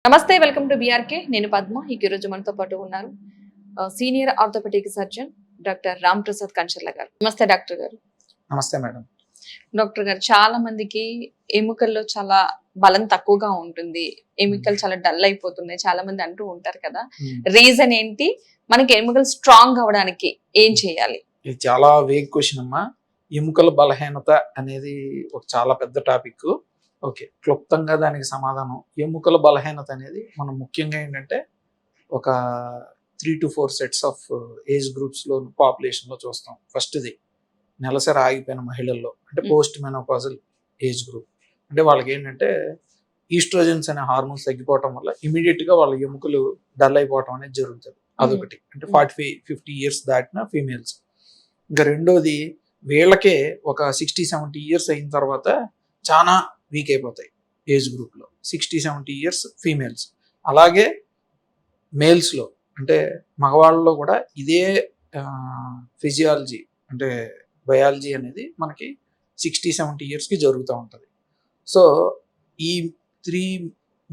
నమస్తే, welcome to BRK. నేను పద్మ. ఈ రోజు మనతో పాటు ఉన్నారు senior orthopaedic surgeon doctor Ram Prasad Kancharla గారు. నమస్తే డాక్టర్ గారు. నమస్తే మేడం. డాక్టర్ గారు, చాలా మందికి ఎముకల్లో చాలా బలం తక్కువగా ఉంటుంది, ఎముకలు చాలా డల్ అయిపోతున్నాయి, చాలా మంది అంటూ ఉంటారు కదా. రీజన్ ఏంటి? మనకి ఎముకలు స్ట్రాంగ్ అవడానికి ఏం చేయాలి? ఇది చాలా వేగ్ క్వశ్చన్ అమ్మా. ఎముకల బలహీనత అనేది ఒక చాలా పెద్ద టాపిక్. ఓకే, క్లుప్తంగా దానికి సమాధానం. ఎముకల బలహీనత అనేది మనం ముఖ్యంగా ఏంటంటే ఒక 3 to 4 సెట్స్ ఆఫ్ ఏజ్ గ్రూప్స్లో పాపులేషన్లో చూస్తాం. ఫస్ట్ది నెలసరి ఆగిపోయిన మహిళల్లో, అంటే పోస్ట్ మెనోపాజల్ ఏజ్ గ్రూప్. అంటే వాళ్ళకి ఏంటంటే ఈస్ట్రోజన్స్ అనే హార్మోన్స్ తగ్గిపోవటం వల్ల ఇమీడియట్గా వాళ్ళ ఎముకలు డల్ అయిపోవటం అనేది జరుగుతుంది. అదొకటి. అంటే 45-50 ఇయర్స్ దాటిన ఫీమేల్స్. ఇంకా రెండోది, వీళ్ళకే ఒక 60-70 ఇయర్స్ అయిన తర్వాత చాలా వీక్ అయిపోతాయి ఏజ్ గ్రూప్లో. 60-70 ఇయర్స్ ఫీమేల్స్. అలాగే మేల్స్లో, అంటే మగవాళ్ళలో కూడా ఇదే ఫిజియాలజీ, అంటే బయాలజీ అనేది మనకి 60-70 ఇయర్స్కి జరుగుతూ ఉంటుంది. సో ఈ 3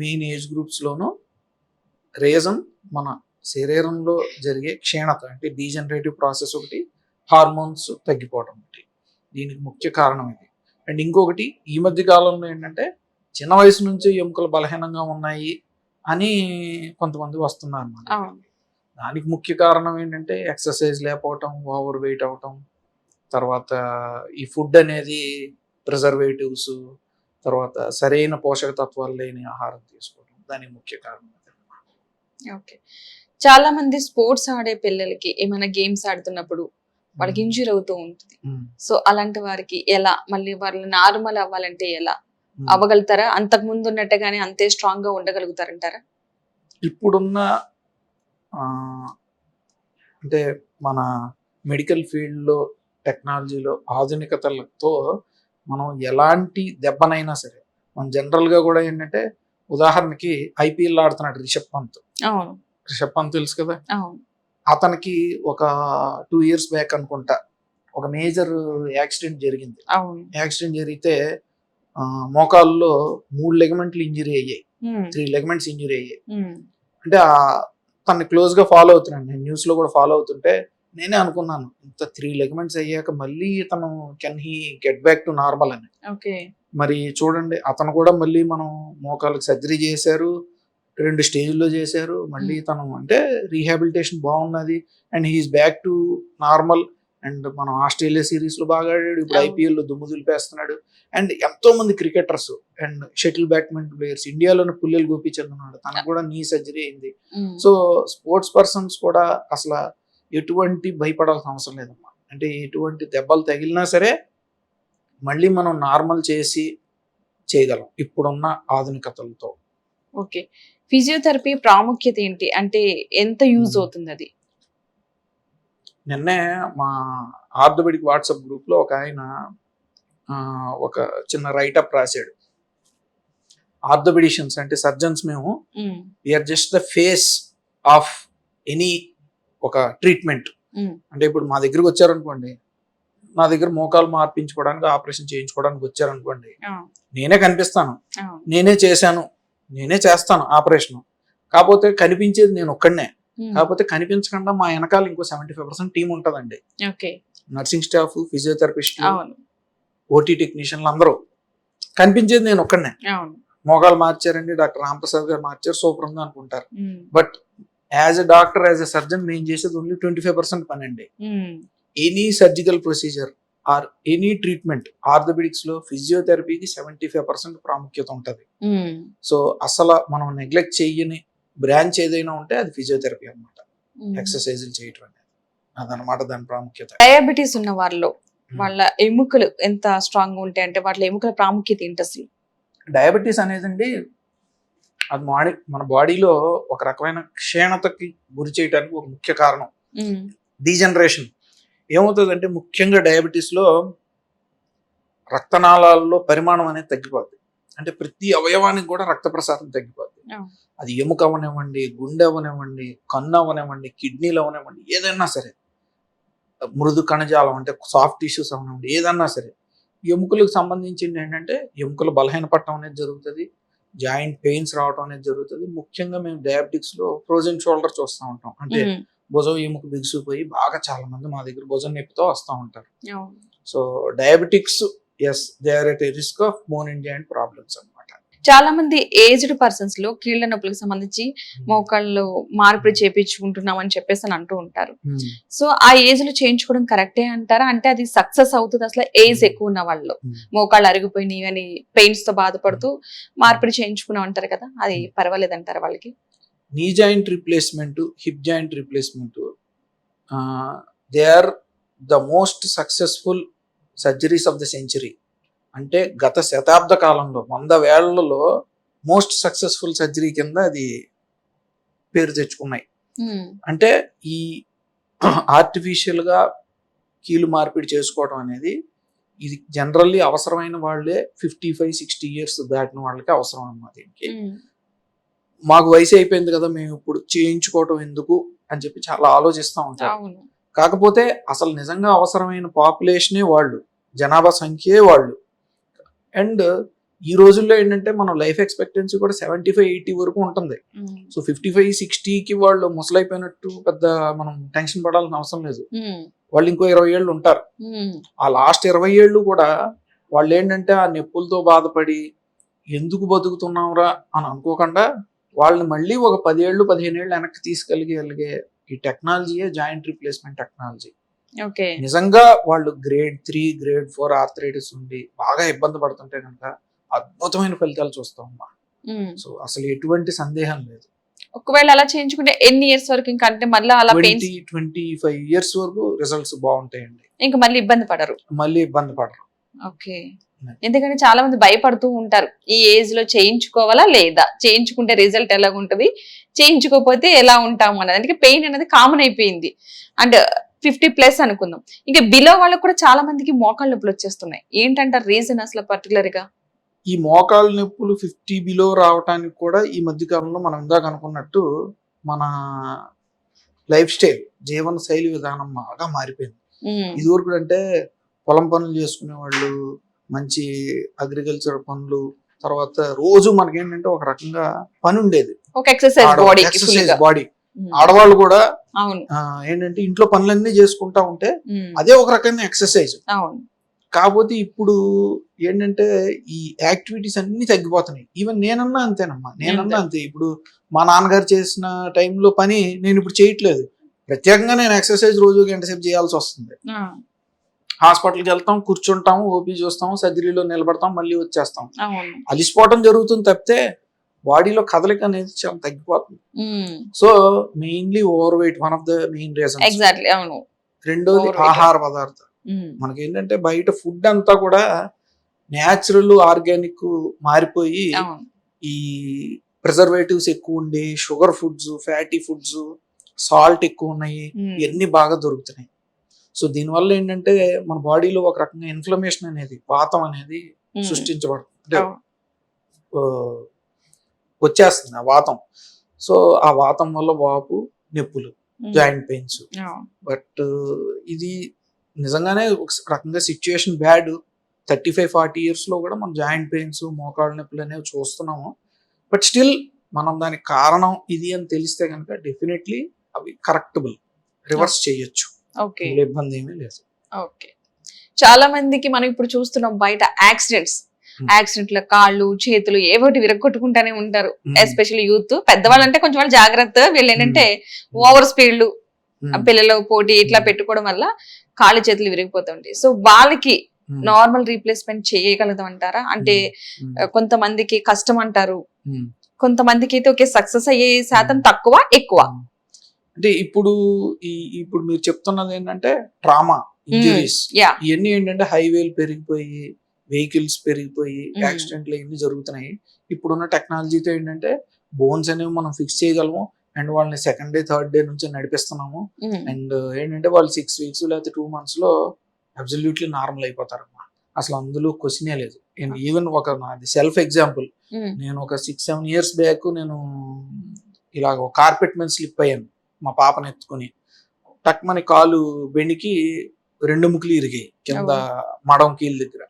మెయిన్ ఏజ్ గ్రూప్స్లోనూ రీజన్ మన శరీరంలో జరిగే క్షీణత, అంటే డీజనరేటివ్ ప్రాసెస్ ఒకటి, హార్మోన్స్ తగ్గిపోవడం ఒకటి దీనికి ముఖ్య కారణం ఇది. అండ్ ఇంకొకటి, ఈ మధ్య కాలంలో ఏంటంటే చిన్న వయసు నుంచి ఎముకలు బలహీనంగా ఉన్నాయి అని కొంతమంది వస్తున్నారు అన్నమాట. దానికి ముఖ్య కారణం ఏంటంటే ఎక్సర్సైజ్ లేకపోవటం, ఓవర్ వెయిట్ అవటం, తర్వాత ఈ ఫుడ్ అనేది ప్రిజర్వేటివ్స్, తర్వాత సరైన పోషక తత్వాలు లేని ఆహారం తీసుకోవడం దానికి ముఖ్య కారణం. ఓకే, చాలా మంది స్పోర్ట్స్ ఆడే పిల్లలకి ఏమైనా గేమ్స్ ఆడుతున్నప్పుడు వాళ్ళకి ఇంజూరీ అవుతూ ఉంటుంది. సో అలాంటి వారికి ఎలా, మళ్ళీ వాళ్ళు నార్మల్ అవ్వాలంటే ఎలా అవ్వగలుగుతారా? అంతకు ముందు ఉన్నట్టుగానే అంతే స్ట్రాంగ్ గా ఉండగలుగుతారంటారా? ఇప్పుడున్న అంటే మన మెడికల్ ఫీల్డ్లో, టెక్నాలజీలో ఆధునికతలతో మనం ఎలాంటి దెబ్బనైనా సరే, మనం జనరల్గా కూడా ఏంటంటే ఉదాహరణకి ఐపీఎల్ ఆడుతున్నాడు రిషబ్ పంత్. రిషబ్ పంత్ తెలుసు కదా. అతనికి ఒక 2 years బ్యాక్ అనుకుంటా ఒక మేజర్ యాక్సిడెంట్ జరిగింది. యాక్సిడెంట్ జరిగితే మోకాల్లో 3 లెగమెంట్లు ఇంజరీ అయ్యాయి, 3 లెగమెంట్స్ ఇంజరీ అయ్యాయి. అంటే తనని క్లోజ్ గా ఫాలో అవుతున్నాను నేను, న్యూస్ లో కూడా ఫాలో అవుతుంటే నేనే అనుకున్నాను, ఇంత 3 లెగమెంట్స్ అయ్యాక మళ్ళీ తను can he get back to normal అని. మరి చూడండి, అతను కూడా మళ్ళీ మనం మోకాళ్ళకి సర్జరీ చేశారు, 2 స్టేజ్లో చేశారు. మళ్ళీ తను అంటే రీహాబిలిటేషన్ బాగున్నది and he is back to normal. And మనం ఆస్ట్రేలియా సిరీస్లో బాగా ఆడాడు, ఇప్పుడు ఐపీఎల్లో దుమ్ము దులిపేస్తున్నాడు. అండ్ ఎంతో మంది cricketers and shuttle badminton players, ఇండియాలోని పుల్లెలు గోపీచంద్ ఉన్నాడు, తనకు కూడా నీ సర్జరీ అయింది. సో స్పోర్ట్స్ పర్సన్స్ కూడా అసలు ఎటువంటి భయపడాల్సిన అవసరం లేదమ్మా. అంటే ఎటువంటి దెబ్బలు తగిలినా సరే మళ్ళీ మనం నార్మల్ చేసి చేయగలం ఇప్పుడున్న ఆధునికతలతో. ఓకే, ఫిజియోథెరపీ ప్రాముఖ్యత ఏంటి, అంటే ఎంత యూజ్ అవుతుంది అది? నిన్నే మా ఆర్థోపెడిక్ వాట్సాప్ గ్రూప్లో ఒక ఆయన ఒక చిన్న రైటప్ రాశాడు. ఆర్థోపెడిషియన్స్ అంటే సర్జన్స్ మేము, we are just the face of any ఒక ట్రీట్మెంట్. అంటే ఇప్పుడు మా దగ్గరకు వచ్చారనుకోండి, నా దగ్గర మోకాలు మార్పించుకోవడానికి, ఆపరేషన్ చేయించుకోవడానికి వచ్చారనుకోండి, నేనే కనిపిస్తాను, నేనే చేశాను, నేనే చేస్తాను ఆపరేషన్. కాకపోతే కనిపించేది నేను ఒక్కడనే. కాకపోతే కనిపించకుండా మా వెనకాల ఇంకో 75% టీం ఉంటుందండి. నర్సింగ్ స్టాఫ్, ఫిజియోథెరపిస్ట్, ఓటీ టెక్నీషియన్లు అందరూ. కనిపించేది నేను ఒక్కడనే. మోకాలు మార్చారండి, డాక్టర్ రామ్ ప్రసాద్ గారు మార్చారు, సూపర్ ఉంది అనుకుంటారు. But as a doctor, as a surgeon నేను చేసేది ఓన్లీ 25% పని అండి. Any surgical procedure or any treatment orthopaedics లో ఫిజియోథెరపీకి 75% ప్రాముఖ్యత ఉంటుంది. సో అసలు మనం నెగ్లెక్ట్ చేయని బ్రాంచ్ ఏదైనా ఉంటే అది ఫిజియోథెరపీ అనమాట. ఎక్సర్సైజులు చేయటం అనేది అదనమాట దాని ప్రాముఖ్యత. డయాబెటీస్ ఉన్న వాళ్ళలో వాళ్ళ ఎముకలు ఎంత స్ట్రాంగ్ ఉంటాయి, అంటే వాళ్ళ ఎముకల ప్రాముఖ్యత ఏంటి అసలు? డయాబెటీస్ అనేదండి, అది మన బాడీలో ఒక రకమైన క్షీణతకి గురి చేయడానికి ఒక ముఖ్య కారణం డీజనరేషన్. ఏమవుతుందంటే ముఖ్యంగా డయాబెటీస్లో రక్తనాళాల్లో పరిమాణం అనేది తగ్గిపోద్ది. అంటే ప్రతి అవయవానికి కూడా రక్త ప్రసారం తగ్గిపోద్ది. అది ఎముక అవనివ్వండి, గుండె అవనివ్వండి, కన్ను అవనివ్వండి, కిడ్నీలు అవనివ్వండి, ఏదైనా సరే, మృదు కణజాలం అంటే సాఫ్ట్ టిష్యూస్ అవనివ్వండి, ఏదన్నా సరే ఎముకలకు సంబంధించింది ఏంటంటే ఎముకలు బలహీనపడటం అనేది జరుగుతుంది. జాయింట్ పెయిన్స్ రావడం అనేది జరుగుతుంది. ముఖ్యంగా మేము డయాబెటిక్స్ లో ఫ్రోజన్ షోల్డర్ చూస్తూ ఉంటాం. అంటే భుజం ఎముక బిగుసిపోయి బాగా చాలా మంది మా దగ్గర భుజం నొప్పితో వస్తూ ఉంటారు. So diabetics as they are at risk of bone and joint problems అన్నమాట. చాలా మంది ఏజ్డ్ పర్సన్స్ లో కీళ్ల నొప్పులకు సంబంధించి మోకాళ్ళు మార్పిడి చేపించుకుంటున్నాం అని చెప్పేసి అని అంటూ ఉంటారు. సో ఆ ఏజ్ లో చేయించుకోవడం కరెక్టే అంటారా? అంటే అది సక్సెస్ అవుతుంది అసలు ఏజ్ ఎక్కువ ఉన్న వాళ్ళు, మోకాళ్ళు అరిగిపోయినాయి అని పెయిన్స్ తో బాధపడుతూ మార్పిడి చేయించుకున్నాం అంటారు కదా, అది పర్వాలేదు అంటారా వాళ్ళకి? Knee joint replacement, hip joint replacement they are the most successful surgeries of the century. అంటే గత శతాబ్ద కాలంలో 100 ఏళ్లలో మోస్ట్ సక్సెస్ఫుల్ సర్జరీ కింద అది పేరు తెచ్చుకున్నాయి. అంటే ఈ ఆర్టిఫిషియల్ గా కీలు మార్పిడి చేసుకోవడం అనేది ఇది జనరల్లీ అవసరమైన వాళ్ళే 55-60 years దాటిన వాళ్ళకి అవసరం అన్నమాట. దీనికి మాకు వయసు అయిపోయింది కదా, మేము ఇప్పుడు చేయించుకోవటం ఎందుకు అని చెప్పి చాలా ఆలోచిస్తూ ఉంటారు. కాకపోతే అసలు నిజంగా అవసరమైన పాపులేషనే వాళ్ళు, జనాభా సంఖ్యే వాళ్ళు. అండ్ ఈ రోజుల్లో ఏంటంటే మనం లైఫ్ ఎక్స్పెక్టెన్సీ కూడా 75-80 వరకు ఉంటుంది. సో 55-60కి వాళ్ళు ముసలైపోయినట్టు పెద్ద మనం టెన్షన్ పడాల్సిన అవసరం లేదు. వాళ్ళు ఇంకో 20 ఏళ్ళు ఉంటారు. ఆ లాస్ట్ 20 ఏళ్ళు కూడా వాళ్ళు ఏంటంటే ఆ నొప్పులతో బాధపడి ఎందుకు బతుకుతున్నాంరా అని అనుకోకుండా వాళ్ళని మళ్ళీ ఒక 10 ఏళ్ళు 15 ఏళ్ళు వెనక్కి తీసుకెళ్ళగలిగే ఈ టెక్నాలజీయే జాయింట్ రిప్లేస్మెంట్ టెక్నాలజీ. నిజంగా వాళ్ళు గ్రేడ్ 3, గ్రేడ్ 4 ఆర్థరైటిస్ ఉండి బాగా ఇబ్బంది పడుతుంటే కనుక అద్భుతమైన ఫలితాలు చూస్తామమ్మా. సో అసలు ఎటువంటి సందేహం లేదు. ఒకవేళ అలా చేయించుకుంటే ఎన్ని ఇయర్స్ వరకు ఇంకా, అంటే మళ్ళీ అలా 20-25 years వరకు రిజల్ట్స్ బాగుంటాయండి. ఇంకా మళ్ళీ ఇబ్బంది పడరు. ఓకే. ఎందుకంటే చాలా మంది భయపడుతూ ఉంటారు, ఈ ఏజ్ లో చేయించుకోవాలా లేదా, చేయించుకుంటే రిజల్ట్ ఎలా ఉంటది, చేయించుకోకపోతే ఎలా ఉంటాము అన్నది. అందుకే పెయిన్ అనేది కామన్ అయిపోయింది. అండ్ 50+ అనుకుందాం, ఇంకా బిలో వాళ్ళకు కూడా చాలా మందికి మోకాళ్ళ నొప్పులు వచ్చేస్తున్నాయి. ఏంటంటారు రీజన్ అసలు పర్టికులర్ గా? ఈ మోకాళ్ళ నొప్పులు 50 బిలో రావటానికి కూడా ఈ మధ్య కాలంలో మనం ఇందాక అనుకున్నట్టు మన లైఫ్ స్టైల్, జీవన శైలి విధానం బాగా మారిపోయింది. ఇదివరకు అంటే పొలం పనులు చేసుకునే వాళ్ళు, మంచి అగ్రికల్చర్ పనులు, తర్వాత రోజు మనకేంటంటే ఒక రకంగా పని ఉండేది, ఒక ఎక్సర్సైజ్ బాడీ. ఆడవాళ్ళు కూడా ఏంటంటే ఇంట్లో పనులన్నీ చేసుకుంటా ఉంటే అదే ఒక రకమైన ఎక్సర్సైజ్. కాకపోతే ఇప్పుడు ఏంటంటే ఈ యాక్టివిటీస్ అన్ని తగ్గిపోతున్నాయి. ఈవెన్ నేనన్నా అంతేనమ్మా, అంతే. ఇప్పుడు మా నాన్నగారు చేసిన టైంలో పని నేను ఇప్పుడు చేయట్లేదు. ప్రత్యేకంగా నేను ఎక్సర్సైజ్ రోజు గంట సేపు చేయాల్సి వస్తుంది. హాస్పిటల్కి వెళ్తాం, కూర్చుంటాము, ఓపీ చూస్తాము, సర్జరీలో నిలబడతాం, మళ్ళీ వచ్చేస్తాం. అలిసిపోవటం జరుగుతుంది తప్పితే బాడీలో కదలిక అనేది చాలా తగ్గిపోతుంది. So mainly over weight one of the main reasons. రెండోది ఆహార పదార్థాలు. మనకి ఏంటంటే బయట ఫుడ్ అంతా కూడా న్యాచురల్, ఆర్గానిక్ మారిపోయి ఈ ప్రిజర్వేటివ్స్ ఎక్కువ ఉండి, sugar foods, fatty foods, salt ఎక్కువ ఉన్నాయి, ఇవన్నీ బాగా దొరుకుతున్నాయి. సో దీనివల్ల ఏంటంటే మన బాడీలో ఒక రకంగా ఇన్ఫ్లమేషన్ అనేది, వాతం అనేది సృష్టించబడుతుంది, వచ్చేస్తుంది ఆ వాతం. సో ఆ వాతం వల్ల వాపు, నొప్పులు, జాయింట్ పెయిన్స్. బట్ ఇది నిజంగానే ఒక రకంగా సిచ్యుయేషన్ బ్యాడ్. 35-40 years లో కూడా మనం జాయింట్ పెయిన్స్, మోకాళ్ళ నొప్పులు అనేవి చూస్తున్నాము. బట్ స్టిల్ మనం దానికి కారణం ఇది అని తెలిస్తే కనుక డెఫినెట్లీ అవి కరెక్టబుల్, రివర్స్ చేయొచ్చు, ఇబ్బంది ఏమీ లేదు. చాలా మందికి మనం ఇప్పుడు చూస్తున్నాం బయట యాక్సిడెంట్ లో కాళ్ళు, చేతులు ఏవోటి విరగొట్టుకుంటానే ఉంటారు. Especially youth. పెద్దవాళ్ళంటే కొంచెం వాళ్ళు జాగ్రత్త, వీళ్ళు ఏంటంటే ఓవర్ స్పీడ్లు, పిల్లలు పోటీ ఇట్లా పెట్టుకోవడం వల్ల కాళ్ళు చేతులు విరిగిపోతుంటాయి. సో వాళ్ళకి నార్మల్ రీప్లేస్మెంట్ చేయగలుగుతాం అంటారా? అంటే కొంతమందికి కష్టం అంటారు, కొంతమందికి అయితే ఓకే సక్సెస్ అయ్యే శాతం తక్కువ, ఎక్కువ. అంటే ఇప్పుడు మీరు చెప్తున్నది ఏంటంటే ట్రామా, ఇంజురీస్, ఇవన్నీ ఏంటంటే హైవేలు పెరిగిపోయి, వెహికల్స్ పెరిగిపోయి, యాక్సిడెంట్లు ఇవన్నీ జరుగుతున్నాయి. ఇప్పుడున్న టెక్నాలజీతో ఏంటంటే బోన్స్ అనేవి మనం ఫిక్స్ చేయగలము. అండ్ వాళ్ళని 2nd డే 3rd డే నుంచి నడిపిస్తున్నాము. అండ్ ఏంటంటే వాళ్ళు 6 weeks లేకపోతే 2 months లో అబ్సల్యూట్లీ నార్మల్ అయిపోతారమ్మా. అసలు అందులో క్వశ్చనే లేదు. అండ్ ఈవెన్ ఒక నాది సెల్ఫ్ ఎగ్జాంపుల్, నేను ఒక 6-7 years బ్యాక్ నేను ఇలాగ ఒక కార్పెట్ మీద స్లిప్ అయ్యాను మా పాపను ఎత్తుకుని. టక్మని కాలు బెండికి 2 ముక్కులు ఇరిగాయి కింద మడం కీళ్ళ దగ్గర.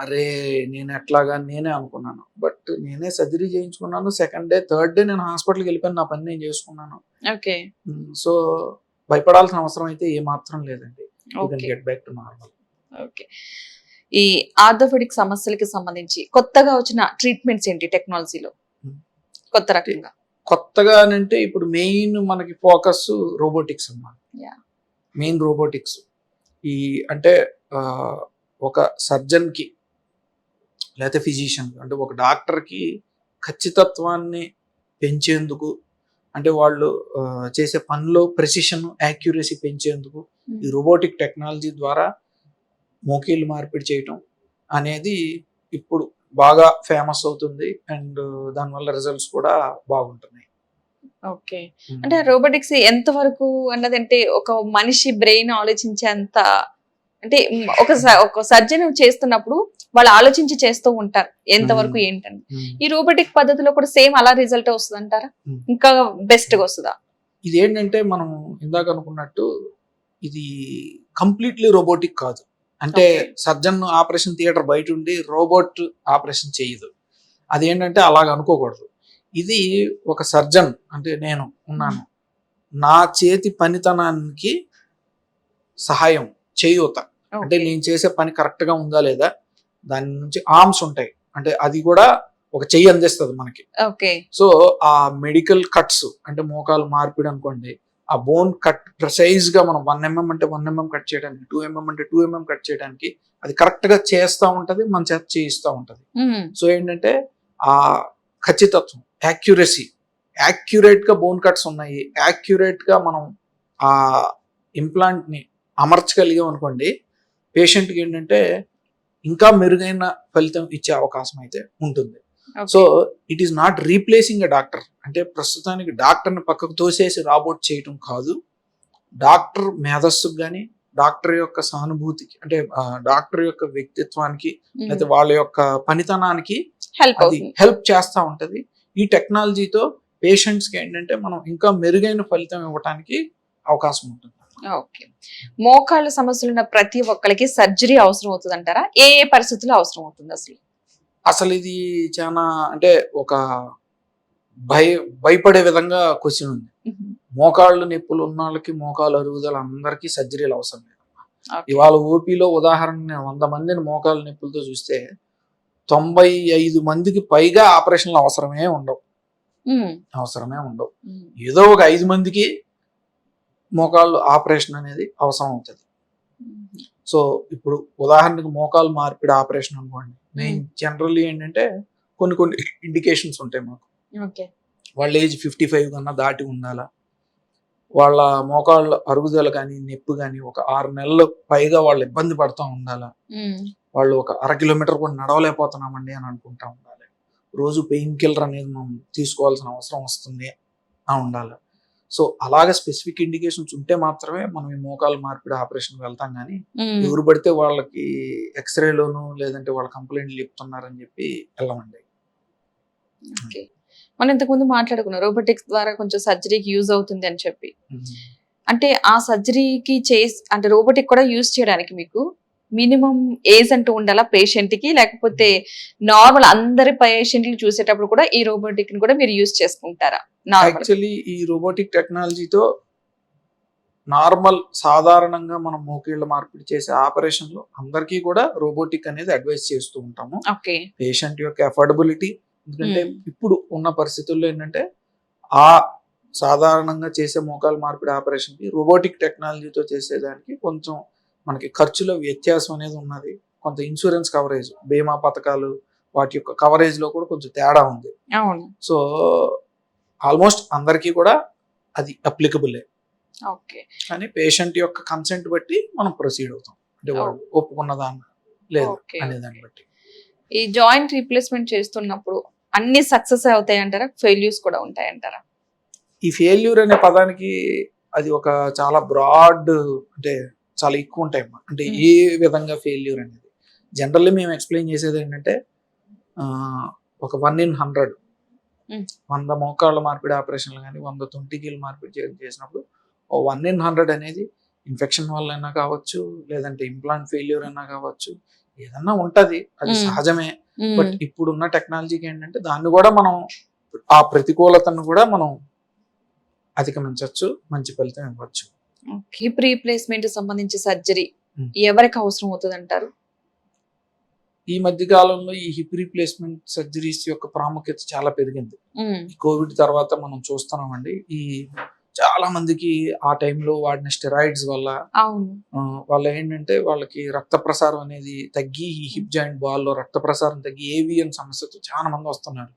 అరే నేను ఎట్లాగా నేనే అనుకున్నాను. బట్ నేనే సర్జరీ చేయించుకున్నాను. సెకండ్ డే, థర్డ్ డే నేను హాస్పిటల్కి వెళ్ళిపోయాను. నా పని నేను చేసుకున్నాను. ఓకే. సో భయపడాల్సిన అవసరం అయితే ఏమాత్రం లేదండి. You can okay. Get back to normal. Okay. ఈ ఆర్థోపెడిక్ సమస్యలకి సంబంధించి కొత్తగా వచ్చిన ట్రీట్మెంట్స్ ఏంటి టెక్నాలజీలో కొత్త రకంగా? కొత్తగా అంటే ఇప్పుడు మెయిన్ మనకి ఫోకస్ రోబోటిక్స్ అన్నమాట. Yeah. Main robotics. ఈ అంటే ఒక సర్జన్కి లేకపోతే ఫిజిషియన్ అంటే ఒక డాక్టర్కి ఖచ్చితత్వాన్ని పెంచేందుకు, అంటే వాళ్ళు చేసే పనిలో ప్రెసిషన్, యాక్యురసీ పెంచేందుకు ఈ రోబోటిక్ టెక్నాలజీ ద్వారా మోకీళ్ళు మార్పిడి చేయటం అనేది ఇప్పుడు బాగా ఫేమస్ అవుతుంది. అండ్ దానివల్ల రిజల్ట్స్ కూడా బాగుంటున్నాయి. ఓకే. అంటే రోబోటిక్స్ ఎంత వరకు అన్నదంటే ఒక మనిషి బ్రెయిన్ ఆలోచించేంత, అంటే ఒక సర్జన్ చేస్తున్నప్పుడు వాళ్ళు ఆలోచించి చేస్తూ ఉంటారు ఎంతవరకు ఏంటని. ఈ రోబోటిక్ పద్ధతిలో కూడా సేమ్ అలా రిజల్ట్ వస్తుంది అంటారా? ఇంకా బెస్ట్ గా వస్తుందా? ఇది ఏంటంటే మనం ఇందాక అనుకున్నట్టు ఇది కంప్లీట్లీ రోబోటిక్ కాదు. అంటే సర్జన్ ఆపరేషన్ థియేటర్ బయట ఉండి రోబోట్ ఆపరేషన్ చేయదు. అదేంటంటే అలాగ అనుకోకూడదు. ఇది ఒక సర్జన్ అంటే నేను ఉన్నాను, నా చేతి పనితనానికి సహాయం, చేయూత. అంటే నేను చేసే పని కరెక్ట్ గా ఉందా లేదా, దాని నుంచి ఆర్మ్స్ ఉంటాయి, అంటే అది కూడా ఒక చెయ్యి అందిస్తుంది మనకి. సో ఆ మెడికల్ కట్స్ అంటే మోకాలు మార్పిడి అనుకోండి, ఆ బోన్ కట్ ప్రిసైజ్ గా మనం 1 mm అంటే 1 mm కట్ చేయడానికి, 2 mm అంటే 2 mm కట్ చేయడానికి అది కరెక్ట్ గా చేస్తూ ఉంటది, మన చేత చేయిస్తూ ఉంటది. సో ఏంటంటే ఆ ఖచ్చితత్వం, యాక్యురసీ, యాక్యురేట్ గా బోన్ కట్స్ ఉన్నాయి, యాక్యురేట్ గా మనం ఆ ఇంప్లాంట్ ని అమర్చగలిగాం అనుకోండి, పేషెంట్కి ఏంటంటే ఇంకా మెరుగైన ఫలితం ఇచ్చే అవకాశం అయితే ఉంటుంది. So it is not replacing a doctor. అంటే ప్రస్తుతానికి డాక్టర్ని పక్కకు తోసేసి రాబోట్ చేయటం కాదు. డాక్టర్ మేధస్సుకు కానీ, డాక్టర్ యొక్క సానుభూతికి, అంటే డాక్టర్ యొక్క వ్యక్తిత్వానికి, లేకపోతే వాళ్ళ యొక్క పనితనానికి అది హెల్ప్ చేస్తూ ఉంటది. ఈ టెక్నాలజీతో పేషెంట్స్కి ఏంటంటే మనం ఇంకా మెరుగైన ఫలితం ఇవ్వడానికి అవకాశం ఉంటుంది. ఓకే. మోకాళ్ళ సమస్యలు ఉన్న ప్రతి ఒక్కరికి సర్జరీ అవసరం అవుతుంది అంటారా? ఏ ఏ పరిస్థితుల్లో అవసరం అవుతుంది అసలు ఇది చాలా అంటే ఒక భయపడే విధంగా క్వశ్చన్ ఉంది. మోకాళ్ళు నొప్పులు ఉన్న వాళ్ళకి, మోకాలు అరుగుదల అందరికీ సర్జరీలు అవసరం లేదు. ఇవాళ ఓపీలో ఉదాహరణ 100 మందిని మోకాళ్ళ నొప్పులతో చూస్తే 95 మందికి పైగా ఆపరేషన్లు అవసరమే ఉండవు. ఏదో ఒక 5 మందికి మోకాళ్ళు ఆపరేషన్ అనేది అవసరం అవుతుంది. సో ఇప్పుడు ఉదాహరణకి మోకాలు మార్పిడి ఆపరేషన్ అనుకోండి, మెయిన్ జనరల్లీ ఏంటంటే కొన్ని ఇండికేషన్స్ ఉంటాయి మాకు. వాళ్ళ ఏజ్ 55 కన్నా దాటి ఉండాలా, వాళ్ళ మోకాళ్ళ అరుగుదల కానీ నొప్పి కానీ ఒక 6 నెలలు పైగా వాళ్ళు ఇబ్బంది పడుతూ ఉండాలా, వాళ్ళు ఒక 1/2 కిలోమీటర్ కూడా నడవలేకపోతున్నామండి అని అనుకుంటా ఉండాలి, రోజు పెయిన్ కిల్లర్ అనేది మనం తీసుకోవాల్సిన అవసరం వస్తుంది ఉండాలి. సో అలాగే స్పెసిఫిక్ ఇండికేషన్స్ ఉంటే మాత్రమే మనం ఈ మోకాలు మార్పిడి ఆపరేషన్ వెళ్తాం. కానీ ఎవరు పడితే వాళ్ళకి ఎక్స్రేలోను లేదంటే వాళ్ళ కంప్లైంట్లు చెప్తున్నారని చెప్పి వెళ్ళమండి. మనం ఇంతకుముందు మాట్లాడుకున్నాం రోబోటిక్స్ ద్వారా కొంచెం సర్జరీకి యూజ్ అవుతుంది అని చెప్పి. అంటే ఆ సర్జరీకి అంటే రోబోటిక్ కూడా యూజ్ చేయడానికి మీకు మినిమం ఏజ్ అంటూ ఉండాలా పేషెంట్ కి, లేకపోతే నార్మల్ అందరి పేషెంట్లు చూసేటప్పుడు కూడా ఈ రోబోటిక్ ని కూడా మీరు యూజ్ చేసుకుంటారా? యాక్చువల్లీ ఈ రోబోటిక్ టెక్నాలజీతో నార్మల్ సాధారణంగా మనం మోకీళ్ళ మార్పిడి చేసే ఆపరేషన్ లో అందరికీ కూడా రోబోటిక్ అనేది అడ్వైస్ చేస్తూ ఉంటాము. పేషెంట్ యొక్క అఫోర్డబిలిటీ, ఎందుకంటే ఇప్పుడు ఉన్న పరిస్థితుల్లో ఏంటంటే ఆ సాధారణంగా చేసే మోకాలు మార్పిడి ఆపరేషన్ కి రోబోటిక్ టెక్నాలజీతో చేసేదానికి కొంచెం మనకి ఖర్చులో వ్యత్యాసం అనేది ఉన్నది. కొంత ఇన్సూరెన్స్ కవరేజ్, బీమా పథకాలు వాటి యొక్క కవరేజ్ లో కూడా కొంచెం తేడా ఉంది. సో ఆల్మోస్ట్ అందరికీ కూడా అది అప్లికబుల్. కానీ పేషెంట్ యొక్క కన్సెంట్ బట్టి మనం ప్రొసీడ్ అవుతాం, అంటే వాళ్ళు ఒప్పుకున్న దాన్ని లేదు అనే దాన్ని బట్టి. ఈ జాయింట్ రీప్లేస్మెంట్ చేస్తున్నప్పుడు అన్ని సక్సెస్ అవుతాయి అంటారా, ఫెయిల్యూర్స్ కూడా ఉంటాయి అంటారా? ఈ ఫెయిల్యూర్ అనే పదానికి అది ఒక చాలా బ్రాడ్, అంటే చాలా ఎక్కువ ఉంటాయి. అంటే ఏ విధంగా ఫెయిల్యూర్ అనేది జనరల్లీ మేము ఎక్స్ప్లెయిన్ చేసేది ఏంటంటే ఒక 1 in 100 100 మోకాళ్ళ మార్పిడి ఆపరేషన్లు కానీ 100 తుంటికీలు మార్పిడి చేసినప్పుడు 1 in 100 అనేది ఇన్ఫెక్షన్ వల్ల అయినా కావచ్చు, లేదంటే ఇంప్లాంట్ ఫెయిల్యూర్ అయినా కావచ్చు, ఏదన్నా ఉంటది, అది మ్మ్. సహజమే. మ్మ్. బట్ ఇప్పుడున్న టెక్నాలజీకి ఏంటంటే దాన్ని కూడా మనం, ఆ ప్రతికూలతను కూడా మనం అధిగమించవచ్చు, మంచి ఫలితం ఇవ్వచ్చు. హిప్ రీప్లేస్మెంట్ సంబంధించి సర్జరీ మ్మ్. ఎవరికి అవసరం అవుతుంది అంటారు? ఈ మధ్య కాలంలో ఈ హిప్ రీప్లేస్మెంట్ సర్జరీస్ యొక్క ప్రాముఖ్యత చాలా పెరిగింది. ఈ కోవిడ్ తర్వాత మనం చూస్తున్నామండి, ఈ చాలా మందికి ఆ టైంలో వాడిన స్టెరాయిడ్స్ వల్ల అవును. వాళ్ళ ఏంటంటే వాళ్ళకి రక్త ప్రసారం అనేది తగ్గి, ఈ హిప్ జాయింట్ బాల్లో రక్త ప్రసారం తగ్గి ఏవిఎన్ సమస్యతో చాలా మంది వస్తున్నారు.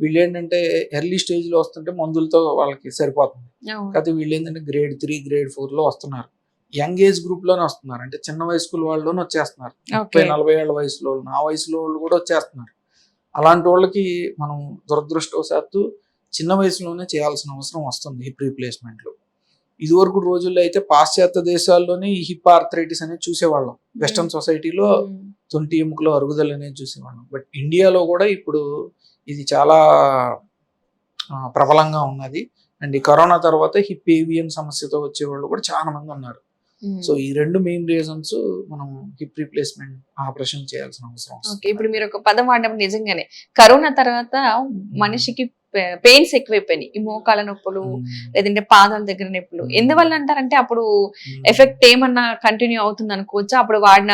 వీళ్ళు ఏంటంటే ఎర్లీ స్టేజ్ లో వస్తుంటే మందులతో వాళ్ళకి సరిపోతుంది. కాకపోతే వీళ్ళు ఏంటంటే గ్రేడ్ 3 గ్రేడ్ 4 లో వస్తున్నారు. యంగ్ ఏజ్ గ్రూప్ లోనే వస్తున్నారు, అంటే చిన్న వయస్కుల వాళ్ళలోనే వచ్చేస్తున్నారు. 30-40 ఏళ్ల వయసులో వాళ్ళు, నా వయసులో వాళ్ళు కూడా వచ్చేస్తున్నారు. అలాంటి వాళ్ళకి మనం దురదృష్టవశాత్తు చిన్న వయసులోనే చేయాల్సిన అవసరం వస్తుంది హిప్ రీప్లేస్మెంట్ లో. ఇదివరకు రోజుల్లో అయితే పాశ్చాత్య దేశాల్లోనే ఈ హిప్ ఆర్థరైటిస్ అనేది చూసేవాళ్ళం. వెస్టర్న్ సొసైటీలో తొంటి ఎముకలో అరుగుదల అనేది చూసేవాళ్ళం. బట్ ఇండియాలో కూడా ఇప్పుడు ఇది చాలా ప్రబలంగా ఉన్నది. అండ్ ఈ కరోనా తర్వాత హిప్ ఏవియన్ సమస్యతో వచ్చే వాళ్ళు కూడా చాలా మంది ఉన్నారు. సో ఈ రెండు మెయిన్ రీజన్స్ మనం హిప్ రీప్లేస్మెంట్ ఆపరేషన్ చేయాల్సిన అవసరం వస్తుంది. ఇప్పుడు మీరు ఒక పదం వాడడం నిజంగానే కరోనా తర్వాత మనిషికి పెయిన్స్ ఎక్కువైపోయినాయి. ఈ మోకాల నొప్పులు, లేదంటే పాదాల దగ్గర నొప్పులు. ఎందువల్ల అంటారంటే అప్పుడు ఎఫెక్ట్ ఏమన్నా కంటిన్యూ అవుతుంది అనుకోవచ్చు. అప్పుడు వాడిన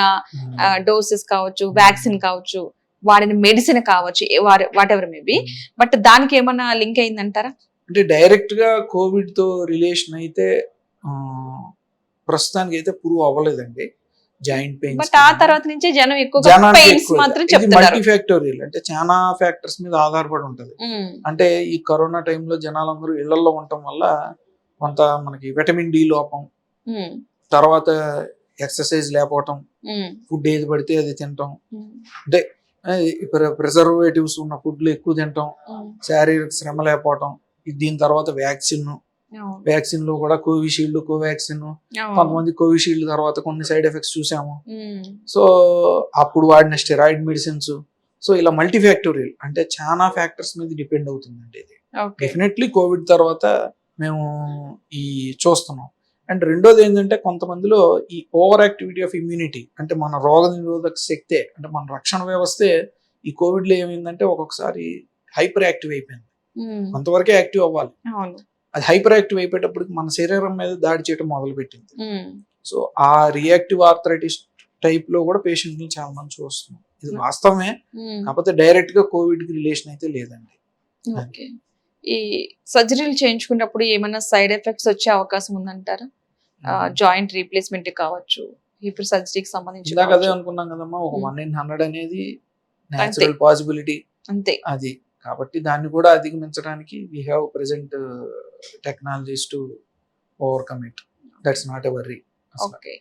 డోసెస్ కావచ్చు, వ్యాక్సిన్ కావచ్చు, వాడిన మెడిసిన్ కావచ్చు, వాట్ ఎవర్ మేబీ, బట్ దానికి ఏమన్నా లింక్ అయిందంటారా? అంటే డైరెక్ట్ గా కోవిడ్ తో రిలేషన్ అయితే ప్రస్తుతానికి అయితే ప్రూవ్ అవ్వలేదండి. జాయింట్ పెయిన్స్, బట్ ఆ తర్వాత నుంచి జనం ఎక్కువగా పెయిన్స్ మాత్రం చెప్తున్నారు. మల్టీఫాక్టోరియల్, అంటే చాలా ఫ్యాక్టర్స్ మీద ఆధారపడి ఉంటది. అంటే ఈ కరోనా టైంలో జనాలందరూ ఇళ్లలో ఉండటం వల్ల కొంత మనకి విటమిన్ డి లోపం, తర్వాత ఎక్సర్సైజ్ లేకపోవటం, ఫుడ్ ఏది పడితే అది తినటం, అంటే ప్రిజర్వేటివ్స్ ఉన్న ఫుడ్లు ఎక్కువ తినటం, శారీరక శ్రమ లేకపోవటం, దీని తర్వాత వ్యాక్సిన్ లో కూడా కోవిషీల్డ్, కోవాక్సిన్, కొంతమంది కోవిషీల్డ్ తర్వాత కొన్ని సైడ్ ఎఫెక్ట్స్ చూసాము. సో అప్పుడు వాడిన స్టెరాయిడ్ మెడిసిన్స్, సో ఇలా మల్టీఫాక్టోరియల్, అంటే చాలా ఫ్యాక్టర్స్ మీద డిపెండ్ అవుతుందండి ఇది. డెఫినెట్లీ కోవిడ్ తర్వాత మేము ఈ చూస్తున్నాం. అండ్ రెండోది ఏంటంటే కొంతమందిలో ఈ ఓవర్ యాక్టివిటీ ఆఫ్ ఇమ్యూనిటీ, అంటే మన రోగ నిరోధక శక్తే, అంటే మన రక్షణ వ్యవస్థే ఈ కోవిడ్ లో ఏమైందంటే ఒక్కొక్కసారి హైపర్ యాక్టివ్ అయిపోయింది. కొంతవరకే యాక్టివ్ అవ్వాలి, అది హైపర్ యాక్టివ్ అయిపోయేటప్పటికి మన శరీరం మీద దాడి చేయడం మొదలు పెట్టింది. సో ఆ రియాక్టివ్ ఆర్థరైటిస్ టైప్ లో కూడా పేషెంట్ చాలా మంది చూస్తున్నాం. ఇది వాస్తవమే, కాకపోతే డైరెక్ట్ గా కోవిడ్ కి రిలేషన్ అయితే లేదండి. ఈ సర్జరీలు చేయించుకున్నప్పుడు ఏమైనా సైడ్ ఎఫెక్ట్స్ వచ్చే అవకాశం ఉందంటారా? జాయింట్ రీప్లేస్మెంట్ కావచ్చు, హిప్ సర్జరీకి సంబంధించి అదే అనుకున్నాం కదమ్మా, ఒక 1 in 100 అనేది న్యాచురల్ పాసిబిలిటీ అంతే. అది కాబట్టి దాన్ని కూడా అధిగమించడానికి we have present technologies to overcome it. That's not a worry. Okay.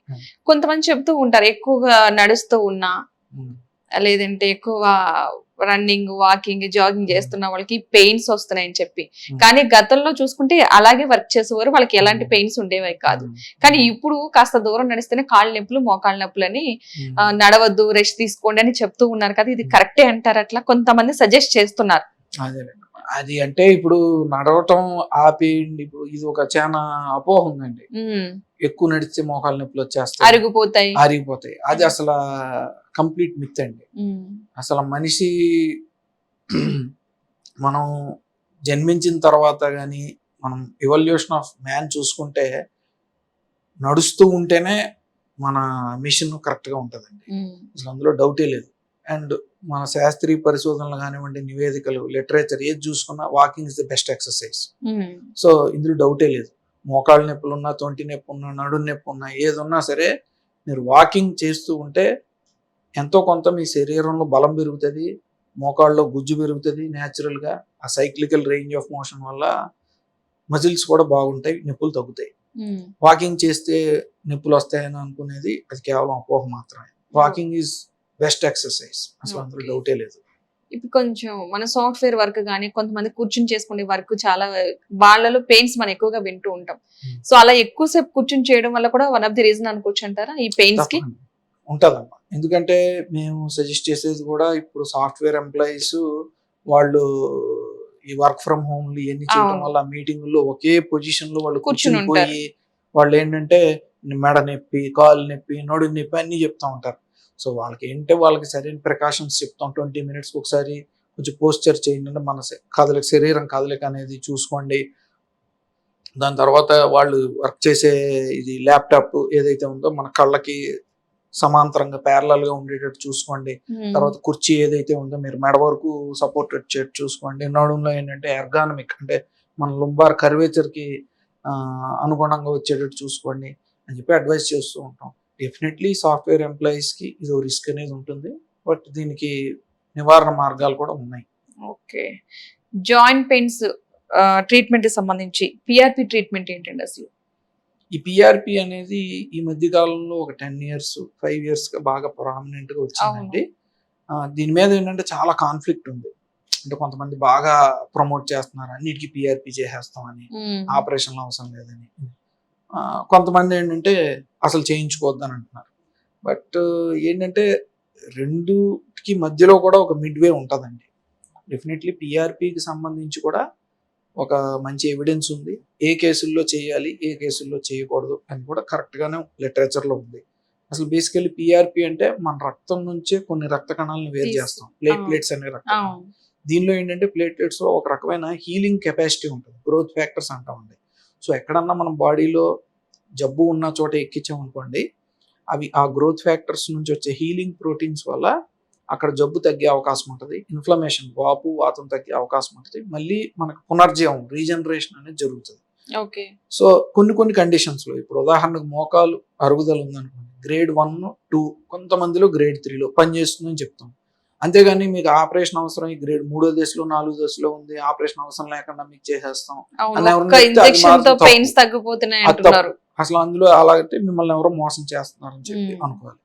కొంతమంది చెప్తూ ఉంటారు ఎక్కువగా నడుస్తూ ఉన్నా, లేదంటే ఎక్కువ రన్నింగ్, వాకింగ్, జాగింగ్ చేస్తున్న వాళ్ళకి పెయిన్స్ వస్తున్నాయని చెప్పి. కానీ గతంలో చూసుకుంటే అలాగే వర్క్ చేసేవారు, వాళ్ళకి ఎలాంటి పెయిన్స్ ఉండేవి కాదు. కానీ ఇప్పుడు కాస్త దూరం నడిస్తేనే కాళ్ళ నొప్పులు, మోకాళ్ళ నొప్పులు అని, నడవద్దు, రెస్ట్ తీసుకోండి అని చెప్తూ ఉన్నారు కదా, ఇది కరెక్టే అంటారు? అట్లా కొంతమంది సజెస్ట్ చేస్తున్నారు. అది అంటే ఇప్పుడు నడవటం ఆపేయండి, ఇప్పుడు ఇది ఒక చాలా అపోహ ఉందండి. ఎక్కువ నడిస్తే మోకాళ్ళ నొప్పులు వచ్చేస్తాయి, ఆరిగిపోతాయి. అది అసలు కంప్లీట్ మిత్ అండి. అసలు మనిషి మనం జన్మించిన తర్వాత కానీ మనం ఎవల్యూషన్ ఆఫ్ మ్యాన్ చూసుకుంటే నడుస్తూ ఉంటేనే మన మిషన్ కరెక్ట్ గా ఉంటదండి, అసలు అందులో డౌటే లేదు. అండ్ మన శాస్త్రీయ పరిశోధనలు కానివ్వండి, నివేదికలు, లిటరేచర్ ఏది చూసుకున్నా walking is the best exercise. So ఇందులో డౌటే లేదు. మోకాళ్ళ నొప్పులు ఉన్నా, తొంటి నొప్పి ఉన్నా, నడు నొప్పి ఉన్నా, ఏది ఉన్నా సరే మీరు వాకింగ్ చేస్తూ ఉంటే ఎంతో కొంత మీ శరీరంలో బలం పెరుగుతుంది, మోకాళ్ళలో గుజ్జు పెరుగుతుంది న్యాచురల్ గా. ఆ సైక్లికల్ రేంజ్ ఆఫ్ మోషన్ వల్ల మజిల్స్ కూడా బాగుంటాయి, నొప్పులు తగ్గుతాయి. వాకింగ్ చేస్తే నొప్పులు వస్తాయని అనుకునేది అది కేవలం అపోహ మాత్రమే. వాకింగ్ ఈజ్ బెస్ట్ ఎక్సర్సైజ్, అసలు అందులో డౌటే లేదు. ఇప్పుడు కొంచెం మన సాఫ్ట్వేర్ వర్క్ కానీ, కొంతమంది కూర్చుని చేసుకునే వర్క్, చాలా వాళ్ళలో పెయిన్స్ మనం ఎక్కువగా వింటూ ఉంటాం. సో అలా ఎక్కువసేపు కూర్చుని చేయడం వల్ల కూడా వన్ ఆఫ్ ది రీజన్ అనుకోవచ్చు అంటారా ఈ పెయిన్స్ కి? ఉంటదమ్మా, ఎందుకంటే మేము సజెస్ట్ చేసేది కూడా ఇప్పుడు సాఫ్ట్వేర్ ఎంప్లాయీస్ వాళ్ళు ఈ వర్క్ ఫ్రమ్ హోమ్ ఇవన్నీ చేయడం వల్ల మీటింగుల్లో ఒకే పొజిషన్ లో వాళ్ళు కూర్చుని పోయి వాళ్ళు ఏంటంటే మెడ నొప్పి, కాలు నొప్పి, నడు నొప్పి అన్ని చెప్తా ఉంటారు. సో వాళ్ళకి ఏంటంటే వాళ్ళకి సరైన ప్రికాషన్స్ చెప్తాం. 20 minutes ఒకసారి కొంచెం పోస్చర్ చేయండి, అంటే మన కదలిక, శరీరం కదలిక అనేది చూసుకోండి. దాని తర్వాత వాళ్ళు వర్క్ చేసే ఇది ల్యాప్టాప్ ఏదైతే ఉందో మన కళ్ళకి సమాంతరంగా parallel గా ఉండేటట్టు చూసుకోండి. తర్వాత కుర్చీ ఏదైతే ఉందో మీరు మెడ వరకు సపోర్ట్ వచ్చేట్టు చూసుకోండి. నడుములో ఏంటంటే ఎర్గానమిక్, అంటే మన లుంబార్ కర్వేచర్కి అనుగుణంగా వచ్చేటట్టు చూసుకోండి అని చెప్పి అడ్వైస్ చేస్తూ ఉంటాం. డెఫినెట్లీ సాఫ్ట్వేర్ ఎంప్లాయీస్కి ఇది రిస్క్ అనేది ఉంటుంది, బట్ దీనికి నివారణ మార్గాలు కూడా ఉన్నాయి. ఓకే. జాయింట్ పెయిన్స్ ట్రీట్మెంట్ సంబంధించి పిఆర్పి ట్రీట్మెంట్ ఏంటండి అసలు? ఈ పిఆర్పి అనేది ఈ మధ్య కాలంలో ఒక 10 years 5 years గా బాగా ప్రామినెంట్ గా వచ్చిందండి. దీని మీద ఏంటంటే చాలా కాన్ఫ్లిక్ట్ ఉంది. అంటే కొంతమంది బాగా ప్రమోట్ చేస్తున్నారు, అన్నిటికీ పిఆర్పి చేసేస్తామని, ఆపరేషన్లు అవసరం లేదని. కొంతమంది ఏంటంటే అసలు చేయించుకోవద్దని అంటున్నారు. బట్ ఏంటంటే రెండుకి మధ్యలో కూడా ఒక మిడ్వే ఉంటుందండి. డెఫినెట్లీ పిఆర్పికి సంబంధించి కూడా ఒక మంచి ఎవిడెన్స్ ఉంది. ఏ కేసుల్లో చేయాలి, ఏ కేసుల్లో చేయకూడదు అని కూడా కరెక్ట్గానే లిటరేచర్లో ఉంది. అసలు బేసికల్లీ పిఆర్పి అంటే మన రక్తం నుంచే కొన్ని రక్త కణాలను వేరు చేస్తాం, ప్లేట్లెట్స్ అనే రక్తం. దీనిలో ఏంటంటే ప్లేట్లెట్స్ లో ఒక రకమైన హీలింగ్ కెపాసిటీ ఉంటుంది, గ్రోత్ ఫ్యాక్టర్స్ అంటామండి. సో ఎక్కడన్నా మనం బాడీలో జబ్బు ఉన్న చోట ఎక్కించామనుకోండి, అవి ఆ గ్రోత్ ఫ్యాక్టర్స్ నుంచి వచ్చే హీలింగ్ ప్రోటీన్స్ వల్ల అక్కడ జబ్బు తగ్గే అవకాశం ఉంటుంది, ఇన్ఫ్లమేషన్, వాపు వాతం తగ్గే అవకాశం ఉంటుంది, మళ్ళీ మనకు పునర్జీవం, రీజనరేషన్ అనేది జరుగుతుంది. సో కొన్ని కండిషన్స్ లో, ఇప్పుడు ఉదాహరణకు మోకాలు అరుగుదల ఉందనుకోండి, గ్రేడ్ 1, 2, కొంతమందిలో గ్రేడ్ 3లో పనిచేస్తుందని చెప్తాం. అంతేగాని మీకు ఆపరేషన్ అవసరం, ఈ గ్రేడ్ 3వ దశలో 4వ దశలో ఉంది, ఆపరేషన్ అవసరం లేకుండా మీకు చేసేస్తాం అసలు అందులో అలాగైతే మిమ్మల్ని ఎవరో మోసం చేస్తున్నారని చెప్పి అనుకోవాలి.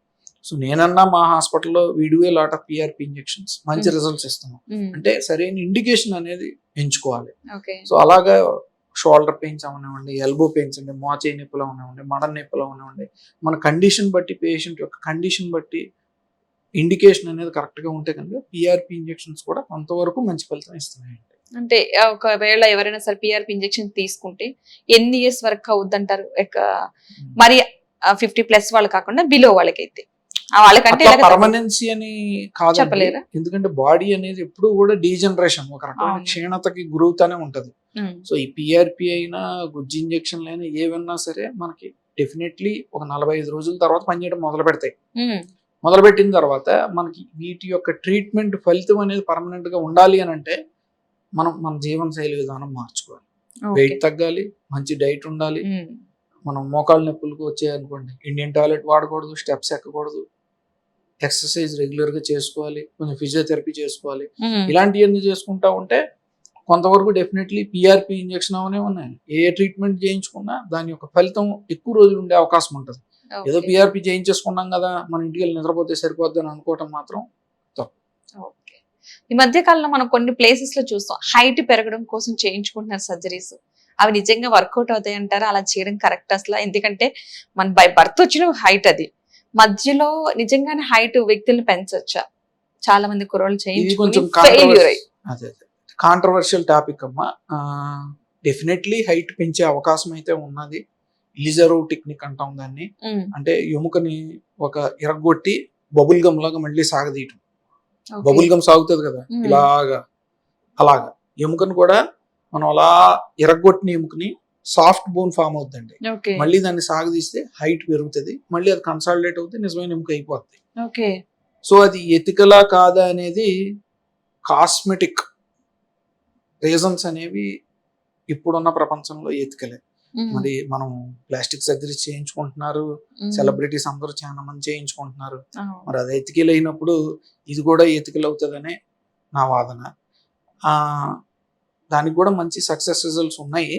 సో నేనన్నా మా హాస్పిటల్లో we do a lot of PRP injections, మంచి రిజల్ట్స్ ఇస్తున్నాం. అంటే సరైన ఇండికేషన్ అనేది ఎంచుకోవాలి. సో అలాగా షోల్డర్ పెయిన్స్ అవనివ్వండి, ఎల్బో పెయిన్స్ అంటే మోచేయి నొప్పులు అవనివ్వండి, మడ నొప్పులు అవనివ్వండి, మన కండిషన్ బట్టి, పేషెంట్ యొక్క కండిషన్ బట్టి ఇండికేషన్ అనేది కరెక్ట్గా ఉంటే కనుక పిఆర్పి ఇంజెక్షన్స్ కూడా కొంతవరకు మంచి ఫలితం ఇస్తున్నాయి. అంటే ఒకవేళ ఎవరైనా సరే పిఆర్పి ఇంజెక్షన్ తీసుకుంటే ఎన్ని ఇయర్స్ వరకు అవుద్దంటారు? మరి 50+ వాళ్ళు కాకుండా బిలో వాళ్ళకైతే వాళ్ళకంటే పర్మనెన్సీ అని కాదు, ఎందుకంటే బాడీ అనేది ఎప్పుడు కూడా డీజనరేషన్, ఒక రకమైన క్షీణతకి గురవుతానే ఉంటది. సో ఈ పిఆర్పి అయినా, గుజ్జు ఇంజెక్షన్లు అయినా, ఏవన్నా సరే మనకి డెఫినెట్లీ ఒక 45 రోజుల తర్వాత పనిచేయడం మొదలు పెడతాయి. మొదలుపెట్టిన తర్వాత మనకి వీటి యొక్క ట్రీట్మెంట్ ఫలితం అనేది పర్మనెంట్ గా ఉండాలి అని అంటే మనం మన జీవన శైలి విధానం మార్చుకోవాలి, వెయిట్ తగ్గాలి, మంచి డైట్ ఉండాలి. మనం మోకాళ్ళ నొప్పులకు వచ్చాయనుకోండి, ఇండియన్ టాయిలెట్ వాడకూడదు, స్టెప్స్ ఎక్కకూడదు, ఎక్సర్సైజ్ రెగ్యులర్ గా చేసుకోవాలి, కొంచెం ఫిజియోథెరపీ చేసుకోవాలి. ఇలాంటివన్నీ చేసుకుంటా ఉంటే కొంతవరకు డెఫినెట్లీ పిఆర్పి ఇంజెక్షన్ అవనే ఉన్నాయి, ఏ ట్రీట్మెంట్ చేయించుకున్నా దాని యొక్క ఫలితం ఎక్కువ రోజులు ఉండే అవకాశం ఉంటుంది. ఏదో పిఆర్పి చేయించేసుకున్నాం కదా, మన ఇంటికి వెళ్ళి నిద్రపోతే సరిపోద్ది అని అనుకోవటం మాత్రం తప్పు. ఈ మధ్య కాలంలో మనం కొన్ని ప్లేసెస్ లో చూస్తాం, హైట్ పెరగడం కోసం చేయించుకుంటున్నారు సర్జరీస్. అవి నిజంగా వర్కౌట్ అవుతాయి అంటారా? అలా చేయడం కరెక్ట్ అసలు? ఎందుకంటే మన బై బర్త్ వచ్చిన హైట్, అది మధ్యలో నిజంగానే హైట్ వ్యక్తులను పెంచొచ్చా? చాలా మంది కుర్రోళ్ళు చేయించుకుని కాంట్రవర్షియల్ టాపిక్ అమ్మా. డెఫినెట్లీ హైట్ పెంచే అవకాశం అయితే ఉన్నది. లిజరో టెక్నిక్ అంటాం దాన్ని. అంటే ఎముకని ఒక ఇరగొట్టి బబుల్ గమ్ లాగా మళ్ళీ సాగదీయటం. బబుల్ గమ్ సాగుతుంది కదా అలాగా ఎముకను కూడా మనం అలా ఇరగొట్టిన ఎముకని సాఫ్ట్ బోన్ ఫామ్ అవుతుందండి. మళ్ళీ దాన్ని సాగదీస్తే హైట్ పెరుగుతుంది, మళ్ళీ అది కన్సాలిడేట్ అవుతుంది, నిజమైన ఎముక అయిపోతుంది. సో అది ఎతికలా కాదా అనేది కాస్మెటిక్ రీజన్స్ అనేవి ఇప్పుడున్న ప్రపంచంలో ఎతికలే. మరి మనం ప్లాస్టిక్ సర్జరీ చేయించుకుంటున్నారు, సెలబ్రిటీస్ అందరూ చాలా మంది చేయించుకుంటున్నారు. మరి అది ఎతికల్ అయినప్పుడు ఇది కూడా ఎతికల్ అవుతుందనే నా వాదన. దానికి కూడా మంచి సక్సెస్ రిజల్ట్స్ ఉన్నాయి.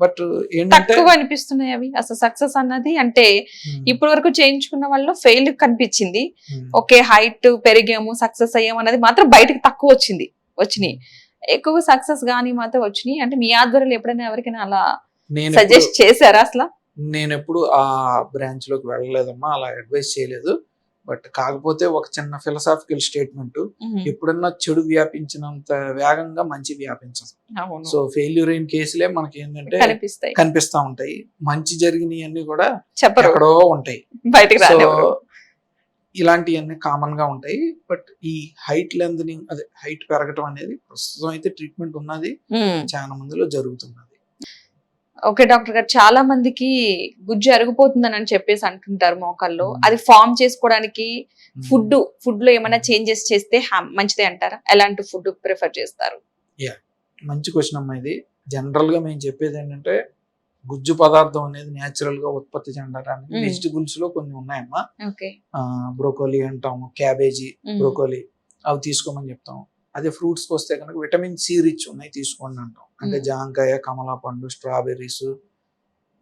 బట్ ఏంటంటే అనిపిస్తున్నాయి అవి అసలు సక్సెస్ అన్నది. అంటే ఇప్పటి వరకు చేయించుకున్న వాళ్ళు ఫెయిల్ కనిపించింది. ఓకే, హైట్ పెరిగాము, సక్సెస్ అయ్యాము అన్నది మాత్రం బయటకు తక్కువ వచ్చినాయి. ఎక్కువ సక్సెస్ గానీ మాత్రం వచ్చినాయి. అంటే మీ ఆధ్వర్యంలో ఎప్పుడైనా ఎవరికైనా అలా సజెస్ట్ చేశారా? అసలు నేను ఎప్పుడు ఆ బ్రాంచ్ లోకి వెళ్ళలేదమ్మా, అలా అడ్వైస్ చేయలేదు. బట్ కాకపోతే ఒక చిన్న ఫిలసాఫికల్ స్టేట్మెంట్, ఎప్పుడన్నా చెడు వ్యాపించినంత వేగంగా మంచి వ్యాపించదు. సో ఫెయిల్యూర్ అయిన కేసులే మనకి ఏంటంటే కనిపిస్తా ఉంటాయి, మంచి జరిగినవి అన్ని కూడా ఎక్కడో ఉంటాయి. బయటకు ఇలాంటివన్నీ కామన్ గా ఉంటాయి. బట్ ఈ హైట్ లెంథనింగ్, అదే హైట్ పెరగటం అనేది ప్రస్తుతం అయితే ట్రీట్మెంట్ ఉన్నది, చాలా మందిలో జరుగుతున్నది. ఓకే డాక్టర్ గారు, చాలా మందికి గుజ్జు అరిగిపోతుందని అని చెప్పేసి అంటుంటారు మోకాల్లో. Hmm. అది ఫామ్ చేసుకోవడానికి ఫుడ్ లో ఏమైనా చేంజెస్ చేస్తే మంచిదే అంటారా? ఎలాంటి ఫుడ్ ప్రిఫర్ చేస్తారు? మంచి క్వశ్చన్ అమ్మా. ఇది జనరల్ గా మేము చెప్పేది ఏంటంటే, గుజ్జు పదార్థం అనేది న్యాచురల్ గా ఉత్పత్తి చెందడానికి వెజిటబుల్స్ లో కొన్ని ఉన్నాయమ్మా. ఓకే. బ్రోకోలీ అంటాము, క్యాబేజీ, బ్రోకోలీ, అవి తీసుకోమని చెప్తాం. అదే ఫ్రూట్స్ వస్తే కనుక విటమిన్ సి రిచ్ ఉన్నాయి తీసుకోండి అంటాం. అంటే జాంకాయ, కమలా పండు, స్ట్రాబెర్రీస్,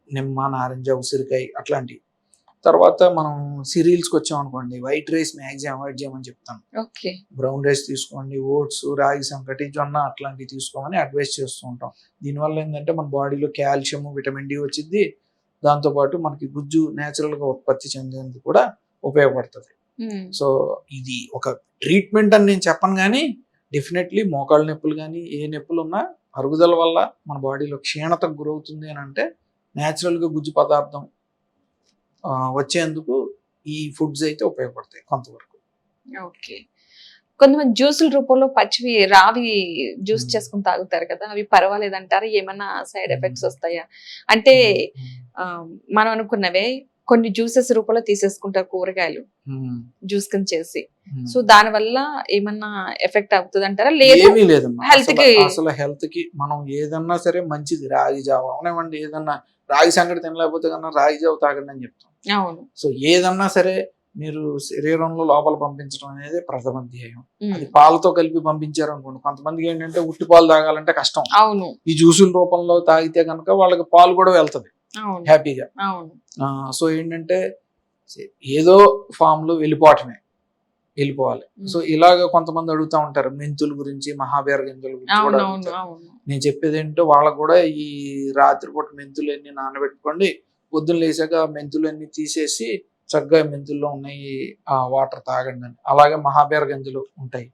నిమ్మ, నారింజ, ఉసిరికాయ అట్లాంటివి. తర్వాత మనం సిరియల్స్కి వచ్చాం అనుకోండి, వైట్ రైస్ మ్యాక్సిమం అవాయిడ్ చేయమని చెప్తాను. బ్రౌన్ రైస్ తీసుకోండి, ఓట్స్, రాగి సంకటి, జొన్న అట్లాంటివి తీసుకోమని అడ్వైస్ చేస్తూ ఉంటాం. దీనివల్ల ఏంటంటే మన బాడీలో కాల్షియం, విటమిన్ డి వచ్చింది. దాంతోపాటు మనకి గుజ్జు న్యాచురల్ గా ఉత్పత్తి చెందేందుకు కూడా ఉపయోగపడుతుంది. సో ఇది ఒక ట్రీట్మెంట్ అని నేను చెప్పను, కానీ డెఫినెట్లీ మోకాళ్ళ నొప్పులు కానీ ఏ నొప్పులు ఉన్నా అరుగుదల వల్ల మన బాడీలో క్షీణతకు గురవుతుంది అని అంటే న్యాచురల్ గా గుజ్జు పదార్థం వచ్చేందుకు ఈ ఫుడ్స్ అయితే ఉపయోగపడతాయి కొంతవరకు. ఓకే. కొంతమంది జ్యూసుల రూపంలో పచ్చివి రావి జ్యూస్ చేసుకుని తాగుతారు కదా, అవి పర్వాలేదంటారా? ఏమన్నా సైడ్ ఎఫెక్ట్స్ వస్తాయా? అంటే మనం అనుకున్నవే కొన్ని జ్యూసెస్ రూపంలో తీసేసుకుంటారు కూరగాయలు, జ్యూస్ కింద చేసి. సో దాని వల్ల ఏమన్నా ఎఫెక్ట్ అవుతుంది అంటారా? ఏమీ లేదమ్మా. అసలు హెల్త్ కి మనం ఏదన్నా సరే మంచిది. రాగి జావ అవునేమండి, ఏదన్నా రాగి సంగటి తినలేకపోతే కన్నా రాగి జావ తాగండి అని చెప్తాం. అవును. సో ఏదన్నా సరే మీరు శరీరంలో లోపల పంపించడం అనేది ప్రథమ ధ్యేయం. అది పాలతో కలిపి పంపించారు అనుకోండి, కొంతమందికి ఏంటంటే ఉట్టి పాలు తాగాలంటే కష్టం. అవును. ఈ జ్యూసుల రూపంలో తాగితే కనుక వాళ్ళకి పాలు కూడా వెళ్తది హ్యాపీగా. సో ఏంటంటే ఏదో ఫామ్ లో వెళ్ళిపోవాలి. సో ఇలాగ కొంతమంది అడుగుతా ఉంటారు మెంతుల గురించి, మహావీర గింజల గురించి కూడా అడుగుతారు. నేను చెప్పేది ఏంటంటే వాళ్ళకు కూడా ఈ రాత్రిపూట మెంతులు అన్ని నానబెట్టుకోండి, పొద్దున్న లేసాక మెంతులు అన్ని తీసేసి చక్కగా మెంతుల్లో ఉన్నాయి ఆ వాటర్ తాగండి అని. అలాగే మహావీర గింజలు ఉంటాయి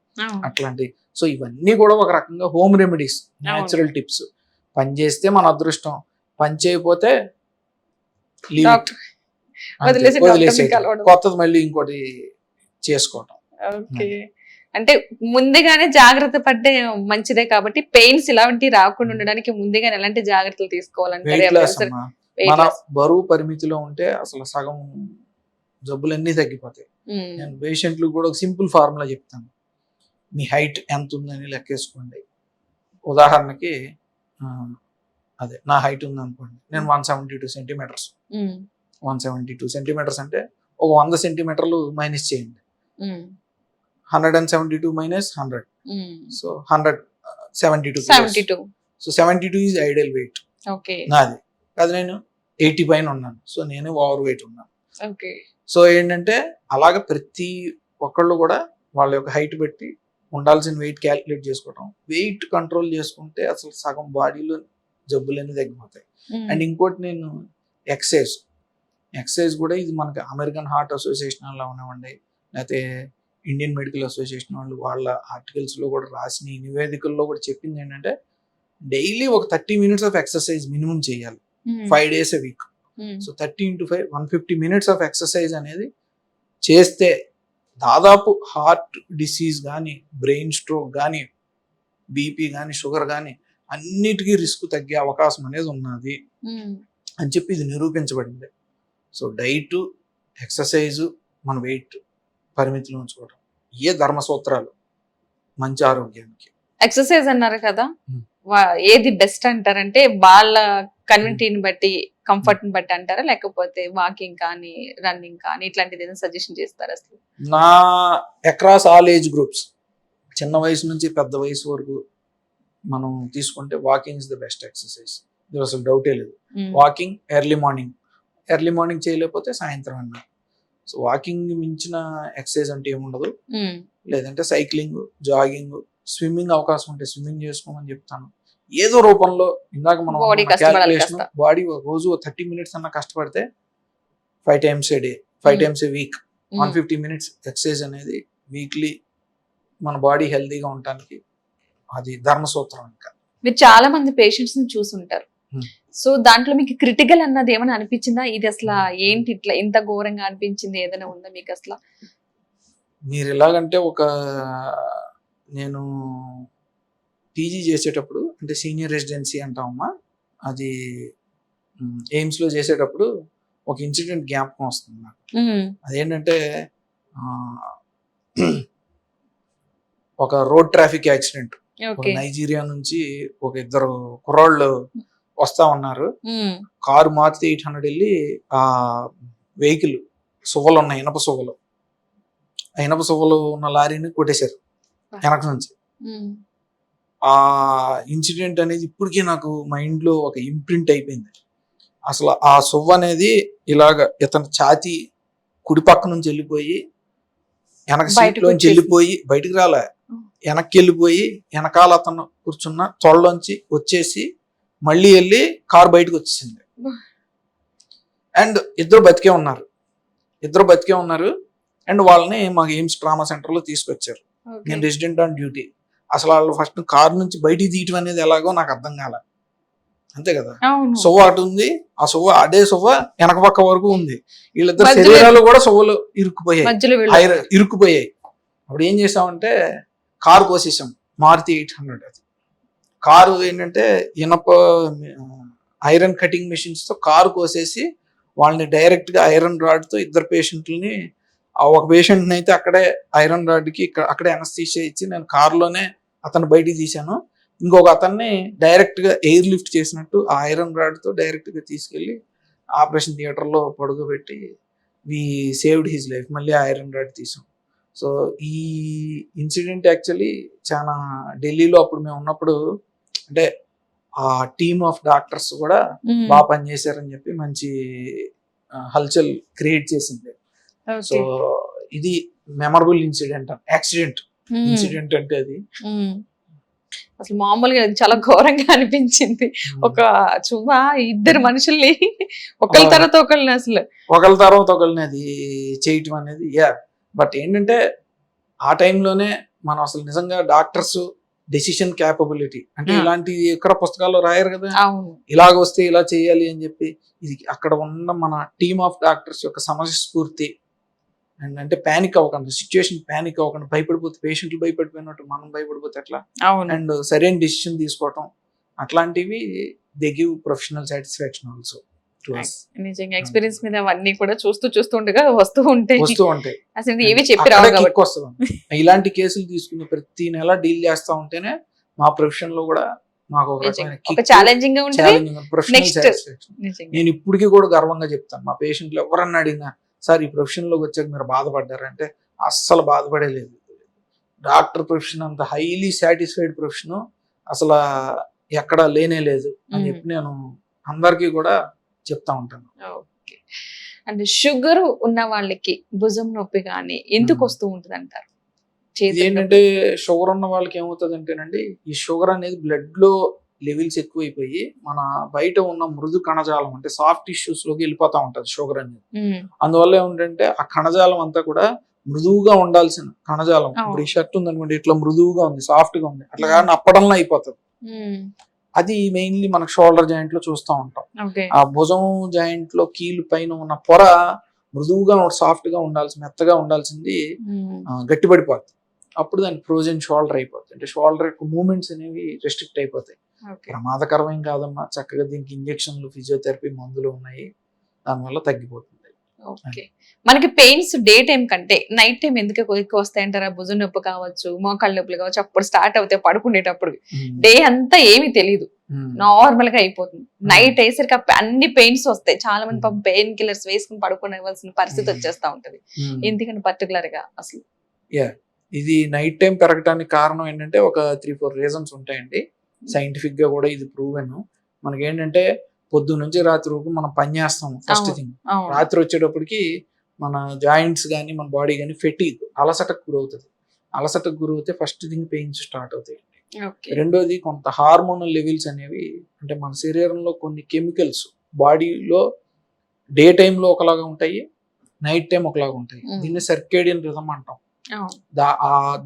అట్లాంటి. సో ఇవన్నీ కూడా ఒక రకంగా హోమ్ రెమెడీస్, న్యాచురల్ టిప్స్. పని చేస్తే మన అదృష్టం, పని చేయకపోతే వదిలేసి కొత్తది మళ్ళీ ఇంకోటి చేసుకోవటం. ఓకే. అంటే ముందుగానే జాగ్రత్త పడ్డే మంచిదే కాబట్టి పెయిన్స్ ఇలాంటి రాకుండా ఉండడానికి ముందుగానే ఎలాంటి జాగ్రత్తలు తీసుకోవాలంటే? మన బరువు పరిమితిలో ఉంటే అసలు సగం జబ్బులన్నీ తగ్గిపోతాయి. నేను పేషెంట్లు కూడా ఒక సింపుల్ ఫార్ములా చెప్తాను. మీ హైట్ ఎంత ఉందని లెక్కేసుకోండి. ఉదాహరణకి అదే నా హైట్ ఉంది అనుకోండి, నేను 172 సెంటీమీటర్స్. 172 సెంటీమీటర్స్ అంటే ఒక 100 సెంటీమీటర్లు మైనస్ చేయండి. 172 minus 100, so 172. So 72 is ideal weight నాది. అది నేను 80 పైన ఉన్నాను, సో నేను ఓవర్ వెయిట్ ఉన్నాను. సో ఏంటంటే అలాగ ప్రతి ఒక్కళ్ళు కూడా వాళ్ళ యొక్క హైట్ బట్టి ఉండాల్సిన వెయిట్ క్యాలిక్యులేట్ చేసుకోవటం. వెయిట్ కంట్రోల్ చేసుకుంటే అసలు సగం బాడీలో జబ్బులన్నీ తగ్గిపోతాయి. అండ్ ఇంకోటి నేను ఎక్సర్సైజ్ కూడా ఇది మనకి అమెరికన్ హార్ట్ అసోసియేషన్ అలా ఉన్నామండి, లేకపోతే ఇండియన్ మెడికల్ అసోసియేషన్ వాళ్ళు వాళ్ళ ఆర్టికల్స్ లో కూడా రాసిన నివేదికల్లో కూడా చెప్పింది ఏంటంటే డైలీ ఒక 30 minutes ఆఫ్ ఎక్సర్సైజ్ మినిమం చేయాలి 5 days a week. So 30 into 5 150 minutes of exercise అనేది చేస్తే దాదాపు హార్ట్ డిసీజ్ కానీ, బ్రెయిన్ స్ట్రోక్ కానీ, బీపీ కానీ, షుగర్ కానీ అన్నిటికీ రిస్క్ తగ్గే అవకాశం అనేది ఉన్నది అని చెప్పి ఇది నిరూపించబడింది. సో డైట్, ఎక్సర్సైజు, మన వెయిట్ పరిమితిలో ఉంచుకోవడం, ఏ ధర్మ సూత్రాలు మంచి ఆరోగ్యానికి. ఎక్సర్సైజ్ అన్నారు కదా, ఏది బెస్ట్ అంటారంటే వాళ్ళ కన్వీనియన్స్ బట్టి, కంఫర్ట్ ని బట్టి అంటారా, లేకపోతే వాకింగ్ కానీ, రన్నింగ్ కానీ ఇట్లాంటిది ఏదైనా సజెషన్ చేస్తారా? అసలు నా అక్రాస్ ఆల్ ఏజ్ గ్రూప్స్, చిన్న వయసు నుంచి పెద్ద వయసు వరకు మనం తీసుకుంటే walking is the best exercise. ఇది అసలు డౌటే లేదు. వాకింగ్ ఎర్లీ మార్నింగ్ చేయలేకపోతే సాయంత్రం అన్నా. సో వాకింగ్ మించిన ఎక్సర్సైజ్ అంటే ఏముండదు. లేదంటే సైక్లింగ్, జాగింగ్, స్విమ్మింగ్ అవకాశం ఉంటే స్విమ్మింగ్ చేసుకోమని చెప్తాను. ఏదో రూపంలో ఇందాక మనం క్యాలిక్యులేషన్, బాడీ రోజు 30 minutes అన్న కష్టపడితే 5 times a day, 5 times a week, 150 minutes exercise అనేది వీక్లీ మన బాడీ హెల్తీగా ఉండటానికి అది ధర్మసూత్రం. ఇంకా మీరు చాలా మంది పేషెంట్స్ ని చూసుంటారు. సో దాంట్లో మీకు క్రిటికల్ అన్నది ఏమైనా అనిపించిందా? ఇది అసలు ఏంటి ఇట్లా ఇంత ఘోరంగా అనిపించింది ఏదైనా ఉందా మీకు? అసలు మీరు ఎలాగంటే నేను పీజీ చేసేటప్పుడు అంటే సీనియర్ రెసిడెన్సీ అంటామమ్మా, అది ఎయిమ్స్లో చేసేటప్పుడు ఒక ఇన్సిడెంట్ జ్ఞాపకం వస్తుంది నాకు. అదేంటంటే ఒక రోడ్ ట్రాఫిక్ యాక్సిడెంట్. నైజీరియా నుంచి ఒక ఇద్దరు కుర్రాళ్ళు వస్తా ఉన్నారు, కారు మారుతి 800 వెళ్ళి ఆ వెహికల్ సువ్వలు ఉన్నాయి, ఇనప సువ్వలు, ఆ ఇనప సువ్వలు ఉన్న లారీని కొట్టేశారు వెనక నుంచి. ఆ ఇన్సిడెంట్ అనేది ఇప్పటికీ నాకు మైండ్ లో ఒక ఇంప్రింట్ అయిపోయింది. అసలు ఆ సువ్వ అనేది ఇలాగ ఇతను ఛాతీ కుడి పక్క నుంచి వెళ్ళిపోయి వెనక సీట్ లోంచి వెళ్ళిపోయి బయటికి రాలే, వెనక్కి వెళ్ళిపోయి వెనకాల అతను కూర్చున్న తొళ్ళలోంచి వచ్చేసి మళ్ళీ వెళ్ళి కారు బయటకు వచ్చేసింది. అండ్ ఇద్దరు బతికే ఉన్నారు అండ్ వాళ్ళని మాకు ఎయిమ్స్ ట్రామా సెంటర్ లో తీసుకొచ్చారు. నేను రెసిడెంట్ ఆన్ డ్యూటీ. అసలు వాళ్ళు ఫస్ట్ కారు నుంచి బయటికి తీయటం అనేది ఎలాగో నాకు అర్థం కాలే, అంతే కదా. సువ్వ అటు ఉంది, ఆ సువ్వ అదే సువ్వ వెనక పక్క వరకు ఉంది, వీళ్ళిద్దరు శరీరాలు కూడా సువ్వలు ఇరుక్కుపోయాయి. అప్పుడు ఏం చేసామంటే కారు కోసేసాం, మారుతి 800. అది కారు ఏంటంటే ఇనప ఐరన్ కటింగ్ మెషిన్స్ తో కారు కోసేసి వాళ్ళని డైరెక్ట్ గా ఐరన్ రాడ్ తో ఇద్దరు పేషెంట్లని, ఒక పేషెంట్ ని అయితే అక్కడే ఐరన్ రాడ్ కి అక్కడే అనస్థీషియా ఇచ్చి నేను కారులోనే అతను బయటికి తీశాను. ఇంకొక అతన్ని డైరెక్ట్ గా ఎయిర్ లిఫ్ట్ చేసినట్టు ఆ ఐరన్ రాడ్ తో డైరెక్ట్ గా తీసుకెళ్లి ఆపరేషన్ థియేటర్ లో పడుకోబెట్టి వి సేవ్డ్ హిజ్ లైఫ్. మళ్ళీ ఐరన్ రాడ్ తీసాం. సో ఈ ఇన్సిడెంట్ యాక్చువల్లీ చాలా ఢిల్లీలో అప్పుడు మేము ఉన్నప్పుడు అంటే ఆ టీమ్ ఆఫ్ డాక్టర్స్ కూడా బాగా పనిచేశారని చెప్పి మంచి హల్చల్ క్రియేట్ చేసింది. సో ఇది మెమరబుల్ యాక్సిడెంట్ అంటే అది అసలు మామూలుగా చాలా ఘోరంగా అనిపించింది. ఒక చువ్వా ఇద్దరు మనుషుల్ని ఒకళ్ళ తర్వాత ఒకళ్ళని అది చేయటం అనేది బట్ ఏంటంటే ఆ టైంలోనే మనం అసలు నిజంగా డాక్టర్స్ డెసిషన్ క్యాపబిలిటీ అంటే ఇలాంటి ఎక్కడ పుస్తకాల్లో రాయరు కదా, ఇలాగ వస్తే ఇలా చేయాలి అని చెప్పి. ఇది అక్కడ ఉన్న మన టీమ్ ఆఫ్ డాక్టర్స్ యొక్క సమస్య స్ఫూర్తి అండ్ అంటే ప్యానిక్ అవ్వకుండా, సిచ్యువేషన్ ప్యానిక్ అవ్వకుండా, భయపడిపోతే పేషెంట్లు భయపడిపోయినట్టు మనం భయపడిపోతే ఎట్లా, అండ్ సరైన డెసిషన్ తీసుకోవటం, అట్లాంటివి they give professional satisfaction also. నిజంగా ఎక్స్పీరియన్స్ మీద అవన్నీ కూడా చూస్తుండగా వస్తూ ఉంటాయి. అసలు ఏవి చెప్పి ఇలాంటి కేసులు తీసుకుని ప్రతి నెల డీల్ చేస్తా ఉంటేనే మా ప్రొఫెషన్ లో కూడా మాకు ఒక ఛాలెంజింగ్ గా ఉంటుంది. నేను ఇప్పటికీ కూడా గర్వంగా చెప్తాను, మా పేషెంట్లు ఎవరన్నా అడిగినా సార్ ఈ ప్రొఫెషన్ లోకి వచ్చాక మీరు బాధపడ్డారంటే అస్సలు బాధపడేలేదు. డాక్టర్ ప్రొఫెషన్ అంత హైలీ సాటిస్ఫైడ్ ప్రొఫెషన్ అసలు ఎక్కడ లేనే లేదు అని చెప్పి నేను అందరికీ కూడా చెప్తా ఉంటాను. అంటే షుగర్ ఉన్న వాళ్ళకి భుజం నొప్పి కానీ ఎందుకు వస్తూ ఉంటుంది అంటారు? ఏంటంటే షుగర్ ఉన్న వాళ్ళకి ఏమవుతుంది అంటేనండి, ఈ షుగర్ అనేది బ్లడ్ లో లెవెల్స్ ఎక్కువైపోయి మన బయట ఉన్న మృదు కణజాలం అంటే సాఫ్ట్ టిష్యూస్ లోకి వెళ్ళిపోతా ఉంటది షుగర్ అనేది. అందువల్ల ఏమిటంటే ఆ కణజాలం అంతా కూడా మృదువుగా ఉండాల్సిన కణజాలం, ఇప్పుడు ఈ షర్ట్ ఉందనుకోండి ఇట్లా మృదువుగా ఉంది, సాఫ్ట్ గా ఉంది, అట్లా కానీ అప్పడంలో అయిపోతుంది. అది మెయిన్లీ మనకు షోల్డర్ జాయింట్ లో చూస్తూ ఉంటాం. ఆ భుజం జాయింట్ లో కీలు పైన ఉన్న పొర మృదువుగా సాఫ్ట్ గా మెత్తగా ఉండాల్సింది గట్టిపడిపోతుంది. అప్పుడు దాని ఫ్రోజన్ షోల్డర్ అయిపోతుంది. అంటే షోల్డర్ యొక్క మూవ్మెంట్స్ అనేవి రెస్ట్రిక్ట్ అయిపోతాయి. ప్రమాదకరమేం కాదమ్మా, చక్కగా దీనికి ఇంజక్షన్లు, ఫిజియోథెరపీ మందులు ఉన్నాయి, దానివల్ల తగ్గిపోతుంది. మనకి పెయిన్స్ డే టైం కంటే నైట్ టైం ఎందుకు ఎక్కువ వస్తాయంటారా? భుజం నొప్పి కావచ్చు, మోకాళ్ళ నొప్పులు కావచ్చు, అప్పుడు స్టార్ట్ అవుతాయి పడుకునేటప్పుడు. డే అంతా ఏమీ తెలియదు, నార్మల్ గా అయిపోతుంది. నైట్ అయ్యేసరికి అన్ని పెయిన్స్ వస్తాయి. చాలా మంది పాపం పెయిన్ కిల్లర్స్ వేసుకుని పడుకోవాల్సిన పరిస్థితి వచ్చేస్తా ఉంటది. ఎందుకంటే పర్టికులర్ గా అసలు ఇది నైట్ టైం పెరగడానికి కారణం ఏంటంటే ఒక 3-4 రీజన్స్ ఉంటాయండి. సైంటిఫిక్ గా కూడా ఇది ప్రూవెన్. మనకి ఏంటంటే పొద్దు నుంచి రాత్రి వరకు మనం పని చేస్తాం. ఫస్ట్ థింగ్ రాత్రి వచ్చేటప్పటికి మన జాయింట్స్ కానీ మన బాడీ కానీ ఫెటీగ్ అలసటకు గురవుతుంది. అలసటకు గురవుతే ఫస్ట్ థింగ్ పెయిన్స్ స్టార్ట్ అవుతాయి. రెండోది కొంత హార్మోనల్ లెవెల్స్ అనేవి, అంటే మన శరీరంలో కొన్ని కెమికల్స్ బాడీలో డే టైంలో ఒకలాగా ఉంటాయి, నైట్ టైం ఒకలాగా ఉంటాయి. దీన్ని సర్కేడియన్ రిథమ్ అంటాం.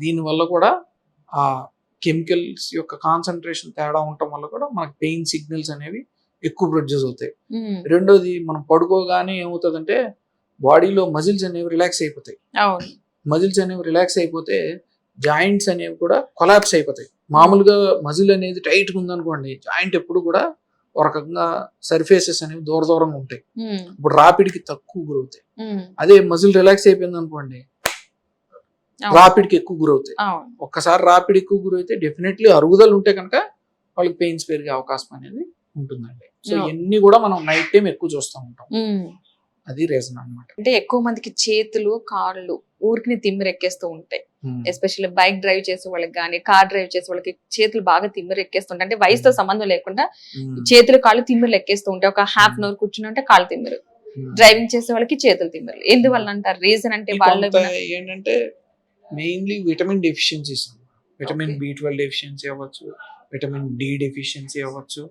దీని వల్ల కూడా ఆ కెమికల్స్ యొక్క కాన్సన్ట్రేషన్ తేడా ఉండటం వల్ల కూడా మనకి పెయిన్ సిగ్నల్స్ అనేవి ఎక్కువ ప్రొడ్యూస్ అవుతాయి. రెండోది మనం పడుకోగానే ఏమవుతుందంటే బాడీలో మజిల్స్ అనేవి రిలాక్స్ అయిపోతాయి. మజిల్స్ అనేవి రిలాక్స్ అయిపోతే జాయింట్స్ అనేవి కూడా కొలాప్స్ అయిపోతాయి. మామూలుగా మజిల్ అనేది టైట్గా ఉందనుకోండి, జాయింట్ ఎప్పుడు కూడా ఒక రకంగా సర్ఫేసెస్ అనేవి దూరంగా ఉంటాయి. ఇప్పుడు రాపిడ్కి తక్కువ గురవుతాయి. అదే మజిల్ రిలాక్స్ అయిపోయింది అనుకోండి, రాపిడ్కి ఎక్కువ గురవుతాయి. ఒక్కసారి రాపిడ్ ఎక్కువ గురైతే డెఫినెట్లీ అరుగుదల ఉంటే కనుక వాళ్ళకి పెయిన్స్ పెరిగే అవకాశం అనేది ఉంటుందండి. సో ఇవన్నీ కూడా మనం నైట్ టైం ఎక్కువ చూస్తూ ఉంటాం. అది రీజన్ అన్నమాట. అంటే ఎక్కువ మందికి చేతులు కాళ్ళు ఊరికి తిమ్మిరెక్కేస్తూ ఉంటాయి. ఎస్పెషల్లీ బైక్ డ్రైవ్ చేసే వాళ్ళకి కానీ కార్ డ్రైవ్ చేసే వాళ్ళకి చేతులు బాగా తిమ్మిరెక్కేస్తుంటాయి. అంటే వయసుతో సంబంధం లేకుండా చేతులు కాళ్ళు తిమ్మిర్లు ఎక్కేస్తూ ఉంటాయి. ఒక హాఫ్ అన్ అవర్ కూర్చుని ఉంటే కాళ్ళు తిమ్మిరు, డ్రైవింగ్ చేసే వాళ్ళకి చేతులు తిమ్మిరు. ఎందువల్ల అంటారు? రీజన్ అంటే వాళ్ళ ఏంటంటే mainly vitamin deficiencies, vitamin B12 deficiency అవ్వచ్చు, విటమిన్ D డెఫిషియన్సీ అవ్వచ్చు.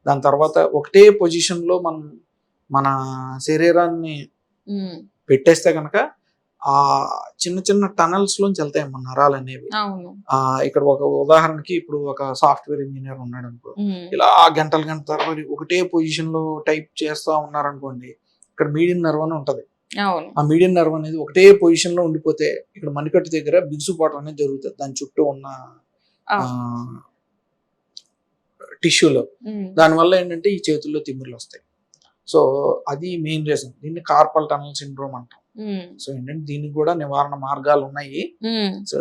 దాని తర్వాత ఒకటే పొజిషన్ లో మనం మన శరీరాన్ని పెట్టేస్తే కనుక ఆ చిన్న చిన్న టనల్స్ లోంచి వెళ్తాయి మన నరాలు అనేవి. ఇక్కడ ఒక ఉదాహరణకి, ఇప్పుడు ఒక సాఫ్ట్వేర్ ఇంజనీర్ ఉన్నాడు అనుకో, ఇలా గంటల తరబడి ఒకటే పొజిషన్ లో టైప్ చేస్తా ఉన్నారనుకోండి, ఇక్కడ మీడియన్ నర్వ్ అని ఉంటది. ఆ మీడియన్ నర్వ్ అనేది ఒకటే పొజిషన్ లో ఉండిపోతే ఇక్కడ మణికట్టు దగ్గర బిగుసుపోవడం అనేది జరుగుతుంది దాని చుట్టూ ఉన్న టిష్యూలో. దానివల్ల ఏంటంటే ఈ చేతుల్లో తిమ్మిర్లు వస్తాయి. సో అది మెయిన్ రీజన్. దీన్ని కార్పల్ టనల్ సిండ్రోమ్ అంటాం. సో ఏంటంటే దీనికి కూడా నివారణ మార్గాలు ఉన్నాయి. సో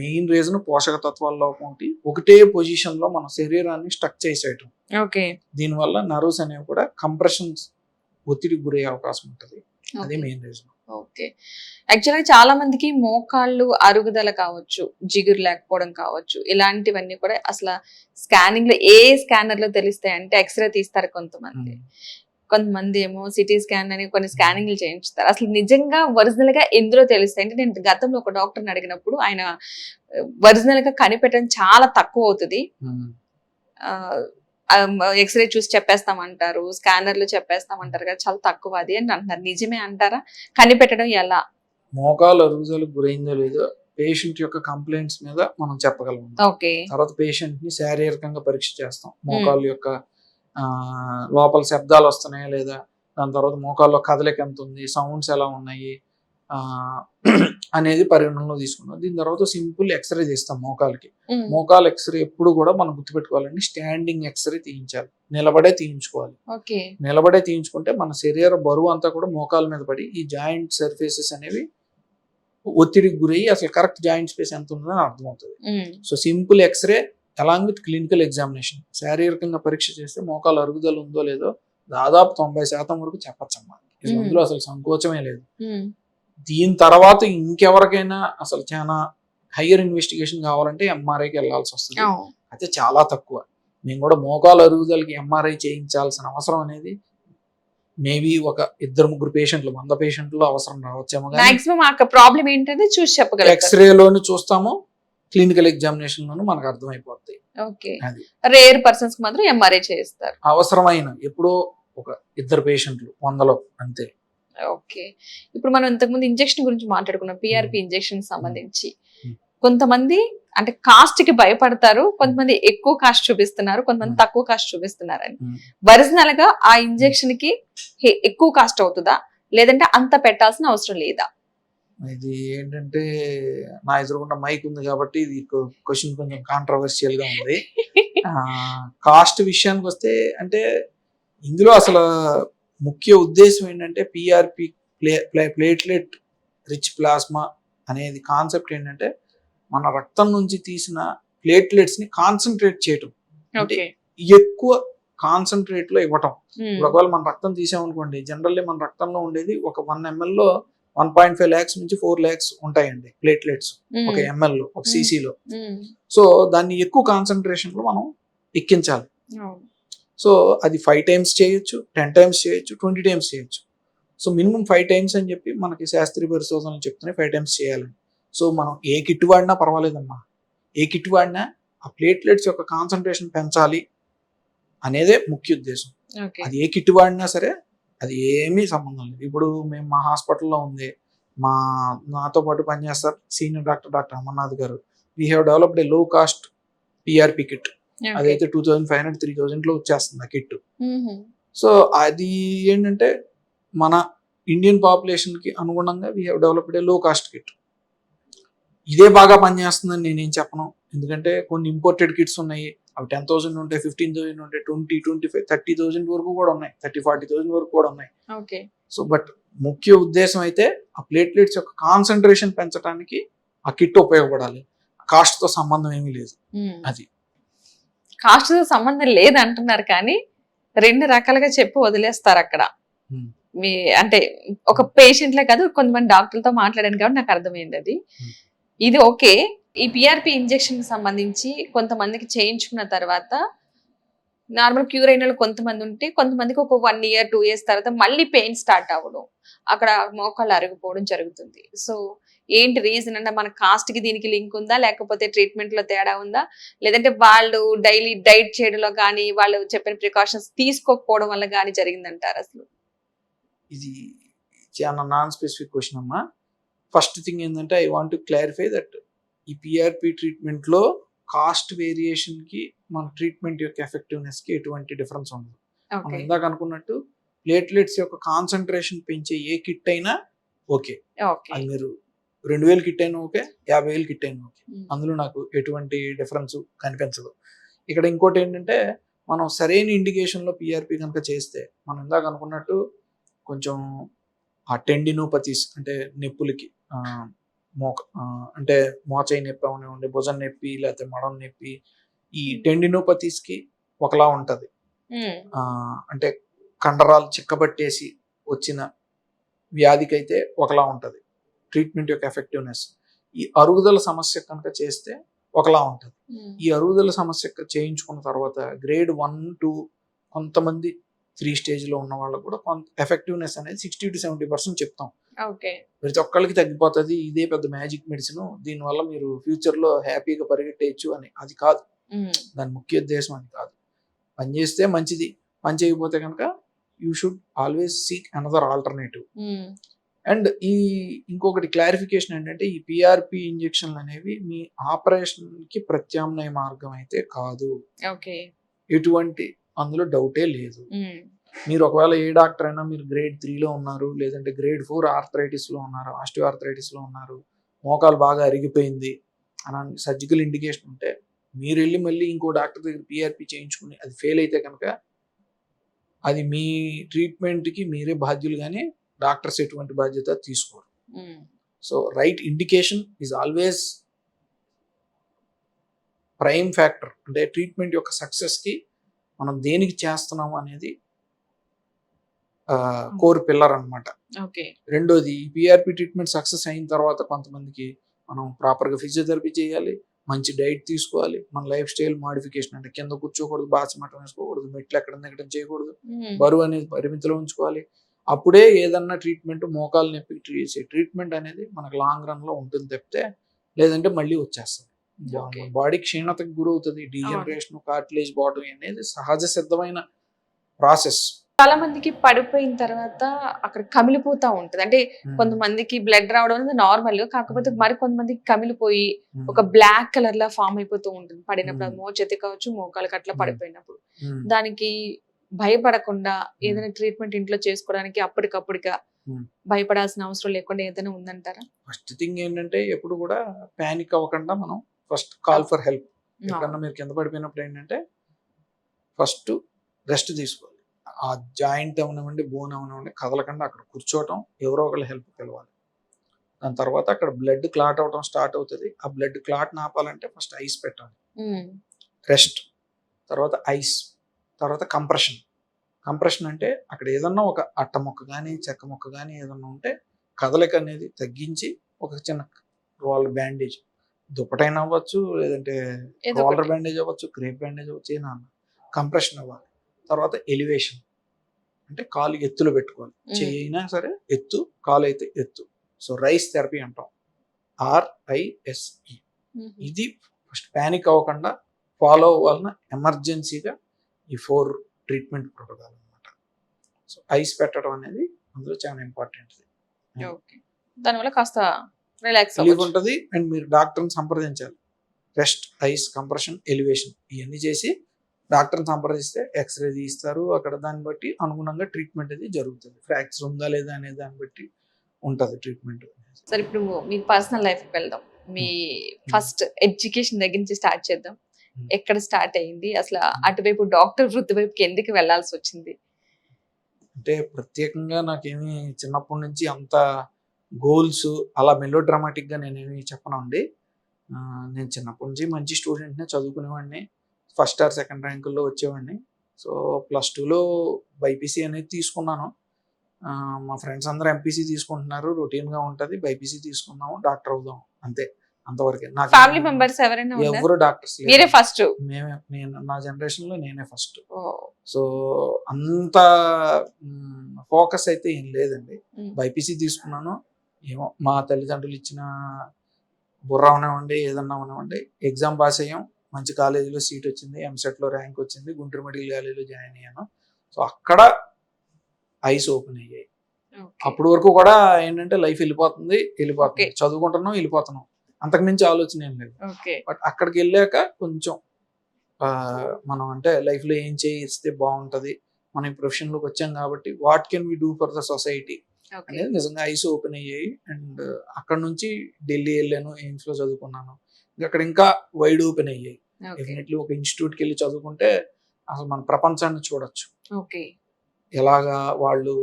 మెయిన్ రీజన్ పోషక తత్వాల లోపం ఒకటే పొజిషన్ లో మన శరీరాన్ని స్టక్ చేసేయటం. దీనివల్ల నర్వ్స్ అనేవి కూడా కంప్రెషన్స్, ఒత్తిడికి గురయ్యే అవకాశం ఉంటుంది. అది మెయిన్ రీజన్. ఓకే. యాక్చువల్గా చాలా మందికి మోకాళ్ళు అరుగుదల కావచ్చు, జిగురు లేకపోవడం కావచ్చు, ఇలాంటివన్నీ కూడా అసలు స్కానింగ్ లో ఏ స్కానర్ లో తెలుస్తాయి అంటే ఎక్స్రే తీస్తారు కొంతమంది ఏమో సిటీ స్కాన్ అని కొన్ని స్కానింగ్లు చేయించుతారు. అసలు నిజంగా ఒరిజినల్ గా ఎందులో తెలుస్తాయి అంటే, నేను గతంలో ఒక డాక్టర్ని అడిగినప్పుడు ఆయన ఒరిజినల్ గా కనిపెట్టడం చాలా తక్కువ అవుతుంది, ఎక్స్రే చూసి చెప్పేస్తామంటారు, స్కానర్లు చెప్పేస్తామంటారు కదా, చాలా తక్కువ అది అని అంటున్నారు. నిజమే అంటారా? కనిపెట్టడం ఎలా? మోకాలు అరుగుదలకు గురైందో లేదో పేషెంట్ యొక్క కంప్లైంట్స్ మీద మనం చెప్పగలం. తర్వాత పేషెంట్ ని శారీరకంగా పరీక్ష చేస్తాం. మోకాలు యొక్క లోపల శబ్దాలు వస్తున్నాయా లేదా, దాని తర్వాత మోకాల్లో కదలిక ఎంత ఉంది, సౌండ్స్ ఎలా ఉన్నాయి అనేది పరిగణనలో తీసుకున్నాం. దీని తర్వాత సింపుల్ ఎక్స్రే తీస్తాం మోకాలకి. మోకాలు ఎక్స్రే ఎప్పుడు కూడా మనం గుర్తుపెట్టుకోవాలండి, స్టాండింగ్ ఎక్స్రే తీయించాలి, నిలబడే తీయించుకోవాలి. నిలబడే తీయించుకుంటే మన శరీర బరువు అంతా కూడా మోకాల మీద పడి ఈ జాయింట్ సర్ఫేసెస్ అనేవి ఒత్తిడికి గురయ్యి అసలు కరెక్ట్ జాయింట్ స్పేస్ ఎంత ఉందని అర్థమవుతుంది. So simple x-ray along with clinical examination, శారీరకంగా పరీక్ష చేస్తే మోకాలు అరుగుదల ఉందో లేదో దాదాపు 90% వరకు చెప్పచ్చమ్మా. అందులో అసలు సంకోచమే లేదు. దీని తర్వాత ఇంకెవరికైనా అసలు చాలా హయ్యర్ ఇన్వెస్టిగేషన్ కావాలంటే ఎంఆర్ఐకి వెళ్లాల్సి వస్తుంది. అయితే చాలా తక్కువ. మేము కూడా మోకాలు అరుగుదలకి ఎంఆర్ఐ చేయించాల్సిన అవసరం అనేది మేబీ ఒక 2-3 పేషెంట్లు 100 పేషెంట్లు అవసరం రావచ్చేమో. ప్రాబ్లం ఏంటంటే చూసి చెప్పగలం. ఎక్స్రేలోని చూస్తాము, క్లినికల్ ఎగ్జామినేషన్ లోను మనకు అర్థమైపోతాయి. రేర్ పర్సన్స్ మాత్రం ఎంఆర్ఐ చేస్తారు అవసరమైన ఎప్పుడో ఒక 2 పేషెంట్లు 100లో అంతే. ఓకే. ఇప్పుడు మనం ఇంతకుముందు ఇంజెక్షన్ గురించి మాట్లాడుకున్నాం, పిఆర్పి ఇంజెక్షన్ సంబంధించి. కొంతమంది అంటే కాస్ట్ కి భయపడతారు, కొంతమంది ఎక్కువ కాస్ట్ చూపిస్తున్నారు, కొంతమంది తక్కువ కాస్ట్ చూపిస్తున్నారని. ఒరిజినల్ గా ఆ ఇంజెక్షన్ కి ఎక్కువ కాస్ట్ అవుతుందా, లేదంటే అంత పెట్టాల్సిన అవసరం లేదా? ఇది ఏంటంటే నా ఎదురుకుండా మైక్ ఉంది కాబట్టి ఇది క్వశ్చన్ కొంచెం కాంట్రవర్షియల్ గా ఉంది. కాస్ట్ విషయానికి వస్తే అంటే ఇందులో అసలు ముఖ్య ఉద్దేశం ఏంటంటే పిఆర్పి ప్లేట్లెట్ రిచ్ ప్లాస్మా అనేది కాన్సెప్ట్ ఏంటంటే మన రక్తం నుంచి తీసిన ప్లేట్లెట్స్ ని కాన్సన్ట్రేట్ చేయటం, అంటే ఎక్కువ కాన్సన్ట్రేట్ లో ఇవ్వటం. ఒకవేళ మన రక్తం తీసామనుకోండి, జనరల్లీ మన రక్తంలో ఉండేది ఒక 1 ml లో 1.5 lakhs నుంచి 4 lakhs ఉంటాయండి ప్లేట్లెట్స్ ఒక ml లో, ఒక cc లో. సో దాన్ని ఎక్కువ కాన్సన్ట్రేషన్ లో మనం ఎక్కించాలి. సో అది 5 times చేయొచ్చు, 10 times చేయొచ్చు, 20 times చేయొచ్చు. సో మినిమం 5 times అని చెప్పి మనకి శాస్త్రీయ పరిశోధనలు చెప్తున్నాయి 5 times చేయాలని. సో మనం ఏ కిట్ వాడినా పర్వాలేదమ్మా, ఏ కిట్ వాడినా ఆ ప్లేట్లెట్స్ యొక్క కాన్సన్ట్రేషన్ పెంచాలి అనేదే ముఖ్య ఉద్దేశం. అది ఏ కిట్ వాడినా సరే అది ఏమీ సంబంధం లేదు. ఇప్పుడు మేము మా హాస్పిటల్లో ఉంది, నాతో పాటు పనిచేస్తారు సీనియర్ డాక్టర్ అమర్నాథ్ గారు. వీ హ్యావ్ డెవలప్డ్ ఏ లో కాస్ట్ పిఆర్పి కిట్. అదైతే 2500-3000 లో వచ్చేస్తుంది ఆ కిట్. సో అది ఏంటంటే మన ఇండియన్ పాపులేషన్ కి అనుగుణంగా వీ హ్యావ్ డెవలప్డ్ ఏ లో కాస్ట్ కిట్. ఇదే బాగా పనిచేస్తుందని నేనేం చెప్పను. ఎందుకంటే కొన్ని ఇంపోర్టెడ్ కిట్స్ ఉన్నాయి. అవి 10,000 ఉంటాయి, 15,000 ఉంటాయి, 20, 25, 30,000 వరకు కూడా ఉన్నాయి, 30-40,000 వరకు కూడా ఉన్నాయి. ఓకే. సో బట్ ముఖ్య ఉద్దేశం అయితే ఆ ప్లేట్లెట్స్ యొక్క కాన్సన్ట్రేషన్ పెంచడానికి ఆ కిట్ ఉపయోగపడాలి. కాస్ట్ తో సంబంధం ఏమీ లేదు. అది కాస్ట్ తో సంబంధం లేదు అంటున్నారు కానీ 2 రకాలుగా చెప్పి వదిలేస్తారు అక్కడ. Hmm. మీ అంటే ఒక పేషెంట్లే కాదు, కొంతమంది డాక్టర్లతో మాట్లాడాను కాబట్టి నాకు అర్థమైంది అది. ఇది ఓకే. ఈ పిఆర్పి ఇంజెక్షన్ కి సంబంధించి కొంతమందికి చేయించుకున్న తర్వాత నార్మల్ క్యూర్ అయిన వాళ్ళు కొంతమంది ఉంటే, కొంతమందికి ఒక 1 year 2 years తర్వాత మళ్ళీ పెయిన్ స్టార్ట్ అవ్వడం, అక్కడ మోకాళ్ళు అరిగిపోవడం జరుగుతుంది. సో ఏంటి రీజన్ అంటే మన కాస్ట్ కి దీనికి లింక్ ఉందా, లేకపోతే ట్రీట్మెంట్ లో తేడా ఉందా, లేదంటే వాళ్ళు డైలీ డైట్ చేయడంలో కానీ వాళ్ళు చెప్పిన ప్రికాషన్స్ తీసుకోకపోవడం వల్ల కానీ జరిగిందంటారు అసలు? ఇది చాలా నాన్ స్పెసిఫిక్ క్వశ్చన్ అమ్మా. ఫస్ట్ థింగ్ ఏంటంటే I want to clarify that ఈ పిఆర్పి ట్రీట్మెంట్ లో కాస్ట్ వేరియేషన్ కి మన ట్రీట్మెంట్ యొక్క ఎఫెక్టివ్నెస్ కి ఎటువంటి డిఫరెన్స్ ఉండదు. మనం ఇందాక అనుకున్నట్టు ప్లేట్లెట్స్ యొక్క కాన్సన్ట్రేషన్ పెంచే ఏ కిట్ అయినా ఓకే. అది మీరు 2,000 కిట్ అయినా ఓకే, 50,000 కిట్ అయినా ఓకే. అందులో నాకు ఎటువంటి డిఫరెన్స్ కనిపించదు. ఇక్కడ ఇంకోటి ఏంటంటే మనం సరైన ఇండికేషన్ లో పిఆర్పి కనుక చేస్తే, మనం ఇందాక అనుకున్నట్టు కొంచెం ఆ టెండినోపతీస్ అంటే నొప్పులకి అంటే మోచేయి నొప్పి అవనివ్వండి, భుజం నొప్పి, లేకపోతే మడం నొప్పి, ఈ టెండినోపతీస్ కి ఒకలా ఉంటది. అంటే కండరాలు చిక్కబట్టేసి వచ్చిన వ్యాధికి అయితే ఒకలా ఉంటది ట్రీట్మెంట్ యొక్క ఎఫెక్టివ్నెస్. ఈ అరుగుదల సమస్య కనుక చేస్తే ఒకలా ఉంటది. ఈ అరుగుదల సమస్య చేయించుకున్న తర్వాత గ్రేడ్ 1, 2 కొంతమంది 3 స్టేజ్ లో ఉన్న వాళ్ళకు కూడా కొంత ఎఫెక్టివ్నెస్ అనేది 60 to 70% చెప్తాం. ప్రతి ఒక్కళ్ళకి తగ్గిపోతుంది, ఇదే పెద్ద మ్యాజిక్ మెడిసిన్, దీనివల్ల మీరు ఫ్యూచర్ లో హ్యాపీగా పరిగెట్టేయచ్చు అని. అది కాదు, దాని ముఖ్య ఉద్దేశం అది కాదు. పని చేస్తే మంచిది, పని చేయకపోతే కనుక you should always seek another alternative. And ఈ ఇంకొకటి క్లారిఫికేషన్ ఏంటంటే, ఈ పిఆర్పి ఇంజెక్షన్లు అనేవి మీ ఆపరేషన్ కి ప్రత్యామ్నాయ మార్గం అయితే కాదు. ఎటువంటి అందులో డౌటే లేదు. మీరు ఒకవేళ ఏ డాక్టర్ అయినా మీరు గ్రేడ్ 3లో ఉన్నారు, లేదంటే గ్రేడ్ 4 ఆర్థరైటిస్ లో ఉన్నారు, ఆస్టియో ఆర్థరైటిస్ లో ఉన్నారు, మోకాలు బాగా అరిగిపోయింది అని సర్జికల్ ఇండికేషన్ ఉంటే, మీరు వెళ్ళి మళ్ళీ ఇంకో డాక్టర్ దగ్గర పిఆర్పి చేయించుకుని అది ఫెయిల్ అయితే కనుక అది మీ ట్రీట్మెంట్ కి మీరే బాధ్యులు, కానీ డాక్టర్స్ ఎటువంటి బాధ్యత తీసుకోరు. So right indication is always prime factor. అంటే ట్రీట్మెంట్ యొక్క సక్సెస్ కి మనం దేనికి చేస్తున్నాము అనేది కోర్ పిల్లర్ అనమాట. రెండోది, పిఆర్పి ట్రీట్మెంట్ సక్సెస్ అయిన తర్వాత కొంతమందికి మనం ప్రాపర్ గా ఫిజియోథెరపీ చేయాలి, మంచి డైట్ తీసుకోవాలి, మన లైఫ్ స్టైల్ మాడిఫికేషన్ అంటే కింద కూర్చోకూడదు, బాసిమటం వేసుకోకూడదు, మెట్లు ఎక్కడం చేయకూడదు, బరువు అనేది పరిమితిలో ఉంచుకోవాలి. అప్పుడే ఏదన్నా ట్రీట్మెంట్, మోకాలు నొప్పి ట్రీట్మెంట్ అనేది మనకు లాంగ్ రన్ లో ఉంటుంది తప్పితే లేదంటే మళ్ళీ వచ్చేస్తుంది. బాడీ క్షీణతకు గురవుతుంది. డీజనరేషన్, కార్టిలేజ్ బాడీ అనేది సహజ సిద్ధమైన ప్రాసెస్. చాలా మందికి పడిపోయిన తర్వాత అక్కడ కమిలిపోతా ఉంటది. అంటే కొంతమందికి బ్లడ్ రావడం అనేది నార్మల్, కాకపోతే మరి కొంతమందికి కమిలిపోయి ఒక బ్లాక్ కలర్ లా ఫామ్ అయిపోతూ ఉంటుంది పడినప్పుడు. అది మోచేతి కావచ్చు, మోకాళ్ళకి అట్లా పడిపోయినప్పుడు. దానికి భయపడకుండా ఏదైనా ట్రీట్మెంట్ ఇంట్లో చేసుకోవడానికి అప్పటికప్పుడుగా భయపడాల్సిన అవసరం లేకుండా ఏదైనా ఉందంటారా? ఫస్ట్ థింగ్ ఏంటంటే, ఎప్పుడు కూడా పానిక్ అవ్వకుండా మనం ఫస్ట్ కాల్ ఫర్ హెల్ప్. ఎప్పుడన్నా మీరు కింద పడిపోయినప్పుడు ఏంటంటే ఫస్ట్ రెస్ట్ తీసుకోవాలి. ఆ జాయింట్ అవనివ్వండి, బోన్ అవనివ్వండి కదలకుండా అక్కడ కూర్చోవటం, ఎవరో ఒకళ్ళు హెల్ప్ పిలవాలి. దాని తర్వాత అక్కడ బ్లడ్ క్లాట్ అవడం స్టార్ట్ అవుతుంది. ఆ బ్లడ్ క్లాట్ ఆపాలంటే ఫస్ట్ ఐస్ పెట్టాలి, రెస్ట్, తర్వాత ఐస్, తర్వాత కంప్రెషన్. కంప్రెషన్ అంటే అక్కడ ఏదన్నా ఒక అట్ట మొక్క కానీ చెక్క మొక్క కానీ ఏదన్నా ఉంటే కదలిక అనేది తగ్గించి ఒక చిన్న రోలర్ బ్యాండేజ్, దుప్పటైనా అవ్వచ్చు, లేదంటే రోలర్ బ్యాండేజ్ అవ్వచ్చు, క్రేప్ బ్యాండేజ్ అవ్వచ్చు, ఏనా కంప్రెషన్ అవ్వాలి. తర్వాత ఎలివేషన్ అంటే కాలు ఎత్తులో పెట్టుకోవాలి, చెయ్యి అయినా సరే ఎత్తు, కాలు అయితే ఎత్తు. సో రైస్ థెరపీ అంటాం, RISE. ఇది ఫస్ట్ పానిక్ అవ్వకుండా ఫాలో అవ్వాలన్న ఎమర్జెన్సీగా ఈ 4 ట్రీట్మెంట్ ప్రోటోకాల్ అనమాట. సో ఐస్ పెట్టడం అనేది అందులో చాలా ఇంపార్టెంట్. దానివల్ల కాస్త రిలాక్స్ ఉంటుంది. అండ్ మీరు డాక్టర్ని సంప్రదించాలి. రెస్ట్, ఐస్, కంప్రెషన్, ఎలివేషన్ ఇవన్నీ చేసి డాక్టర్ని సంప్రదిస్తే ఎక్స్రే తీస్తారు. అక్కడ దాన్ని బట్టి అనుగుణంగా ట్రీట్మెంట్ అది జరుగుతుంది. ఫ్రాక్చర్ ఉందా లేదా అనే దాన్ని బట్టి ఉంటుంది ట్రీట్మెంట్. సరే, ఇప్పుడు మీ పర్సనల్ లైఫ్కి వెళ్దాం. మీ ఫస్ట్ ఎడ్యుకేషన్ దగ్గర నుంచి స్టార్ట్ చేద్దాం. ఎక్కడ స్టార్ట్ అయింది అసలు? అటువైపు డాక్టర్ వృత్తి వైపుకి ఎందుకు వెళ్ళాల్సి వచ్చింది? అంటే ప్రత్యేకంగా నాకేమి చిన్నప్పటి నుంచి అంత గోల్స్ అలా మెలో డ్రామాటిక్ గా నేనేమి చెప్పనండి. నేను చిన్నప్పటి నుంచి మంచి స్టూడెంట్నే, చదువుకునేవాడిని, ఫస్ట్ ఆర్ సెకండ్ ర్యాంకుల్లో వచ్చేవాడిని. సో +2లో బైపీసీ అనేది తీసుకున్నాను. మా ఫ్రెండ్స్ అందరూ ఎంపీసీ తీసుకుంటున్నారు, రొటీన్గా ఉంటుంది, బైపీసీ తీసుకున్నాము, డాక్టర్ అవుదాం అంతే, అంతవరకే. నాకు ఫ్యామిలీ మెంబర్స్ ఎవరైనా ఉన్నారా? ఎవరు డాక్టర్స్ మీరే లేరు. ఫస్ట్? నేను నా జనరేషన్లో నేనే ఫస్ట్. ఓ, సో అంత ఫోకస్ అయితే ఏం లేదండి. బైపీసీ తీసుకున్నాను. ఏమో మా తల్లిదండ్రులు ఇచ్చిన బుర్ర అవనివ్వండి, ఏదన్నా అవనివ్వండి, ఎగ్జామ్ పాస్ అయ్యాం, మంచి కాలేజీలో సీట్ వచ్చింది, ఎంసెట్లో ర్యాంక్ వచ్చింది, గుంటూరు మెడికల్ కాలేజీలో జాయిన్ అయ్యాను. సో అక్కడ ఐస్ ఓపెన్ అయ్యాయి. ఓకే. అప్పటి వరకు కూడా ఏంటంటే లైఫ్ వెళ్ళిపోతుంది, Okay. చదువుకుంటున్నాం, వెళ్ళిపోతున్నాం, అంతకుమించి ఆలోచన ఏం లేదు. ఓకే. బట్ అక్కడికి వెళ్ళాక కొంచెం మనం అంటే లైఫ్లో ఏం చేయిస్తే బాగుంటుంది, మనం ఈ ప్రొఫెషన్లోకి వచ్చాం కాబట్టి what can we do for the society okay. అనేది నిజంగా ఐస్ ఓపెన్ అయ్యాయి. అండ్ అక్కడ నుంచి ఢిల్లీ వెళ్ళాను, ఎయిమ్స్లో చదువుకున్నాను. అక్కడ ఇంకా వైడ్ ఓపెన్ అయ్యాయి. ఓకే. డెఫినెట్లీ ఒక ఇన్స్టిట్యూట్కి వెళ్ళి చదువుకుంటే అసలు మన ప్రపంచాన్ని చూడొచ్చు, ఓకే. ఎలాగా వాళ్ళు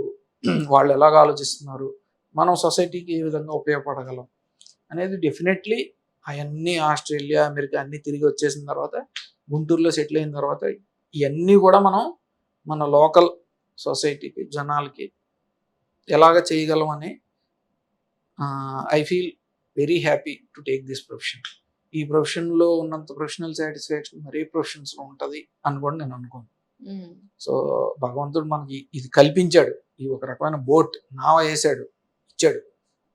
ఎలాగ ఆలోచిస్తున్నారు, మనం సొసైటీకి ఏ విధంగా ఉపయోగపడగలం అనేది. డెఫినెట్లీ అవన్నీ ఆస్ట్రేలియా, అమెరికా అన్నీ తిరిగి వచ్చేసిన తర్వాత, గుంటూరులో సెటిల్ అయిన తర్వాత ఇవన్నీ కూడా మనం మన లోకల్ సొసైటీకి, జనాలకి ఎలాగ చేయగలం అని I feel very happy to take this profession. ఈ ప్రొఫెషన్లో ఉన్నంత ప్రొఫెషనల్ సాటిస్ఫాక్షన్ మరే ప్రొఫెషన్స్లో ఉంటుంది అని కూడా నేను అనుకోను. సో భగవంతుడు మనకి ఇది కల్పించాడు, ఈ ఒక రకమైన బోట్ నావ వేసాడు, ఇచ్చాడు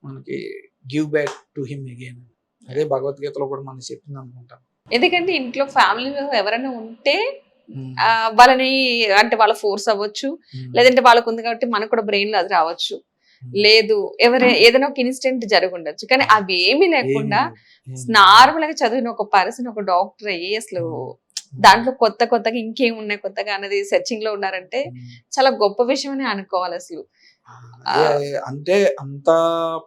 మనకి, give back to him again. అదే భగవద్గీతలో కూడా మనకి చెప్పింది అనుకుంటాను. ఎందుకంటే ఇంట్లో ఫ్యామిలీలో ఎవరైనా ఉంటే వాళ్ళని అంటే వాళ్ళ ఫోర్స్ అవ్వచ్చు, లేదంటే వాళ్ళకు ఉంది కాబట్టి మనకు కూడా బ్రెయిన్ లో అది రావచ్చు, లేదు ఏదైనా ఒక ఇన్సిడెంట్ జరిగి ఉండొచ్చు, కానీ అవి ఏమీ లేకుండా నార్మల్ గా చదివిన ఒక పర్సన్ ఒక డాక్టర్ అయ్యి అసలు దాంట్లో కొత్తగా ఇంకేం ఉన్నాయి కొత్తగా అనేది సెర్చింగ్ లో ఉన్నారంటే చాలా గొప్ప విషయం అని అనుకోవాలి అసలు. అంటే అంత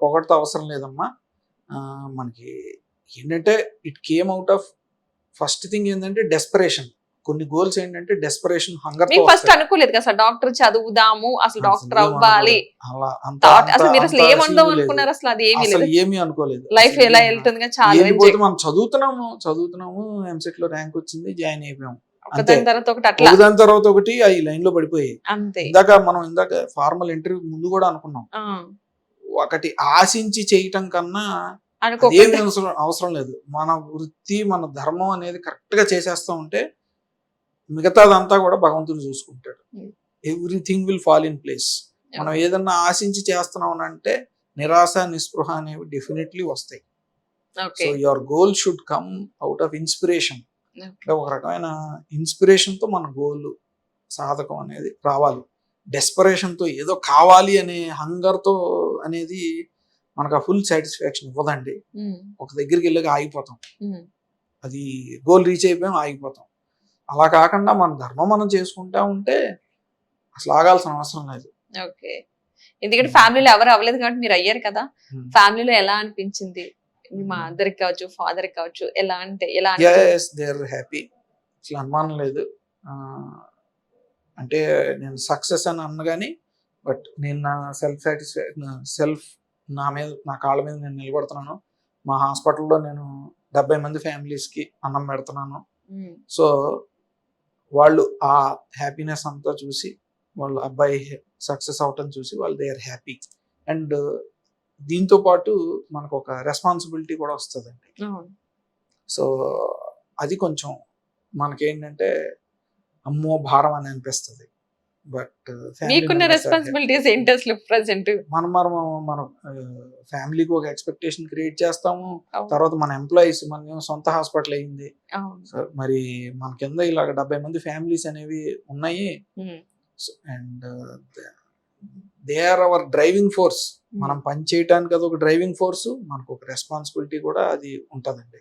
పొగడత అవసరం లేదమ్మా. మనకి ఏంటంటే it came out of first thing ఏంటంటే డెస్పరేషన్. కొన్ని గోల్స్ ఏంటంటే డెస్పరేషన్, హంగర్. ఫస్ట్ అనుకోలేదు కదా డాక్టర్ చదువుదాము, అసలు డాక్టర్ అవ్వాలి, అసలు మీరు అసలు ఏమందాం అనుకున్నారు? అసలు అది ఏమీ అనుకోలేదు. లైఫ్ ఎలా వెళ్తుంది చాలా మనం చదువుతున్నాము, ఎంసెట్ లో ర్యాంక్ వచ్చింది, జాయిన్ అయిపోయాము, ఒకదాని తర్వాత ఒకటి అవి లైన్ లో పడిపోయాయి. అంతే. ఇందాక ఫార్మల్ ఇంటర్వ్యూ ముందు కూడా అనుకున్నాం, ఒకటి ఆశించి చేయటం కన్నా ఏమి అవసరం లేదు. మన వృత్తి, మన ధర్మం అనేది కరెక్ట్ గా చేసేస్తా ఉంటే మిగతాదంతా కూడా భగవంతుడు చూసుకుంటాడు. Everything will fall in place. మనం ఏదన్నా ఆశించి చేస్తున్నాం అంటే నిరాశ, నిస్పృహ అనేవి డెఫినెట్లీ వస్తాయి. So your goal should come out of inspiration. అంటే ఒక రకమైన ఇన్స్పిరేషన్ తో మన గోల్ సాధకం అనేది రావాలి. డెస్పరేషన్ తో ఏదో కావాలి అనే హంగర్ తో అనేది మనకు ఆ ఫుల్ సాటిస్ఫాక్షన్ ఇవ్వదండి. ఒక దగ్గరికి వెళ్ళాక ఆగిపోతాం, అది గోల్ రీచ్ అయిపోయాం, ఆగిపోతాం. అలా కాకుండా మన ధర్మం మనం చేసుకుంటా ఉంటే అసలు ఆగాల్సిన అవసరం లేదు. ఓకే. ఎందుకంటే ఫ్యామిలీలో ఎవరు అవ్వలేదు కాబట్టి మీరు అయ్యారు కదా. ఫ్యామిలీలో ఎలా అనిపించింది? మీ మదర్కి కావచ్చు, ఫాదర్కి కావచ్చు, ఎలా దే ఆర్ హ్యాపీ, అసలు అనుమానం లేదు. అంటే నేను సక్సెస్ అని అన్నగాని, బట్ నేను నా నా కాళ్ళ మీద నేను నిలబడుతున్నాను. మా హాస్పిటల్లో నేను 70 మంది ఫ్యామిలీస్కి అన్నం పెడుతున్నాను. సో వాళ్ళు ఆ హ్యాపీనెస్ అంతా చూసి, వాళ్ళ అబ్బాయి సక్సెస్ అవటం చూసి వాళ్ళు దే ఆర్ హ్యాపీ. అండ్ దీంతో పాటు మనకు ఒక రెస్పాన్సిబిలిటీ కూడా వస్తుందండి. సో అది కొంచెం మనకేంటంటే అమ్మో భారం అని అనిపిస్తుంది. బట్ మీకున్న రెస్పాన్సిబిలిటీస్ ఏంటి అసలు ప్రెజెంట్? మన ఫ్యామిలీకి ఒక ఎక్స్పెక్టేషన్ క్రియేట్ చేస్తాము. తర్వాత మన ఎంప్లాయీస్, మన సొంత హాస్పిటల్ అయింది, మరి మన కింద ఇలాగ 70 మంది ఫ్యామిలీస్ అనేవి ఉన్నాయి. And they are our driving force. మనం పని చేయటానికి అది ఒక డ్రైవింగ్ ఫోర్స్, మనకు ఒక రెస్పాన్సిబిలిటీ కూడా అది ఉంటుందండి.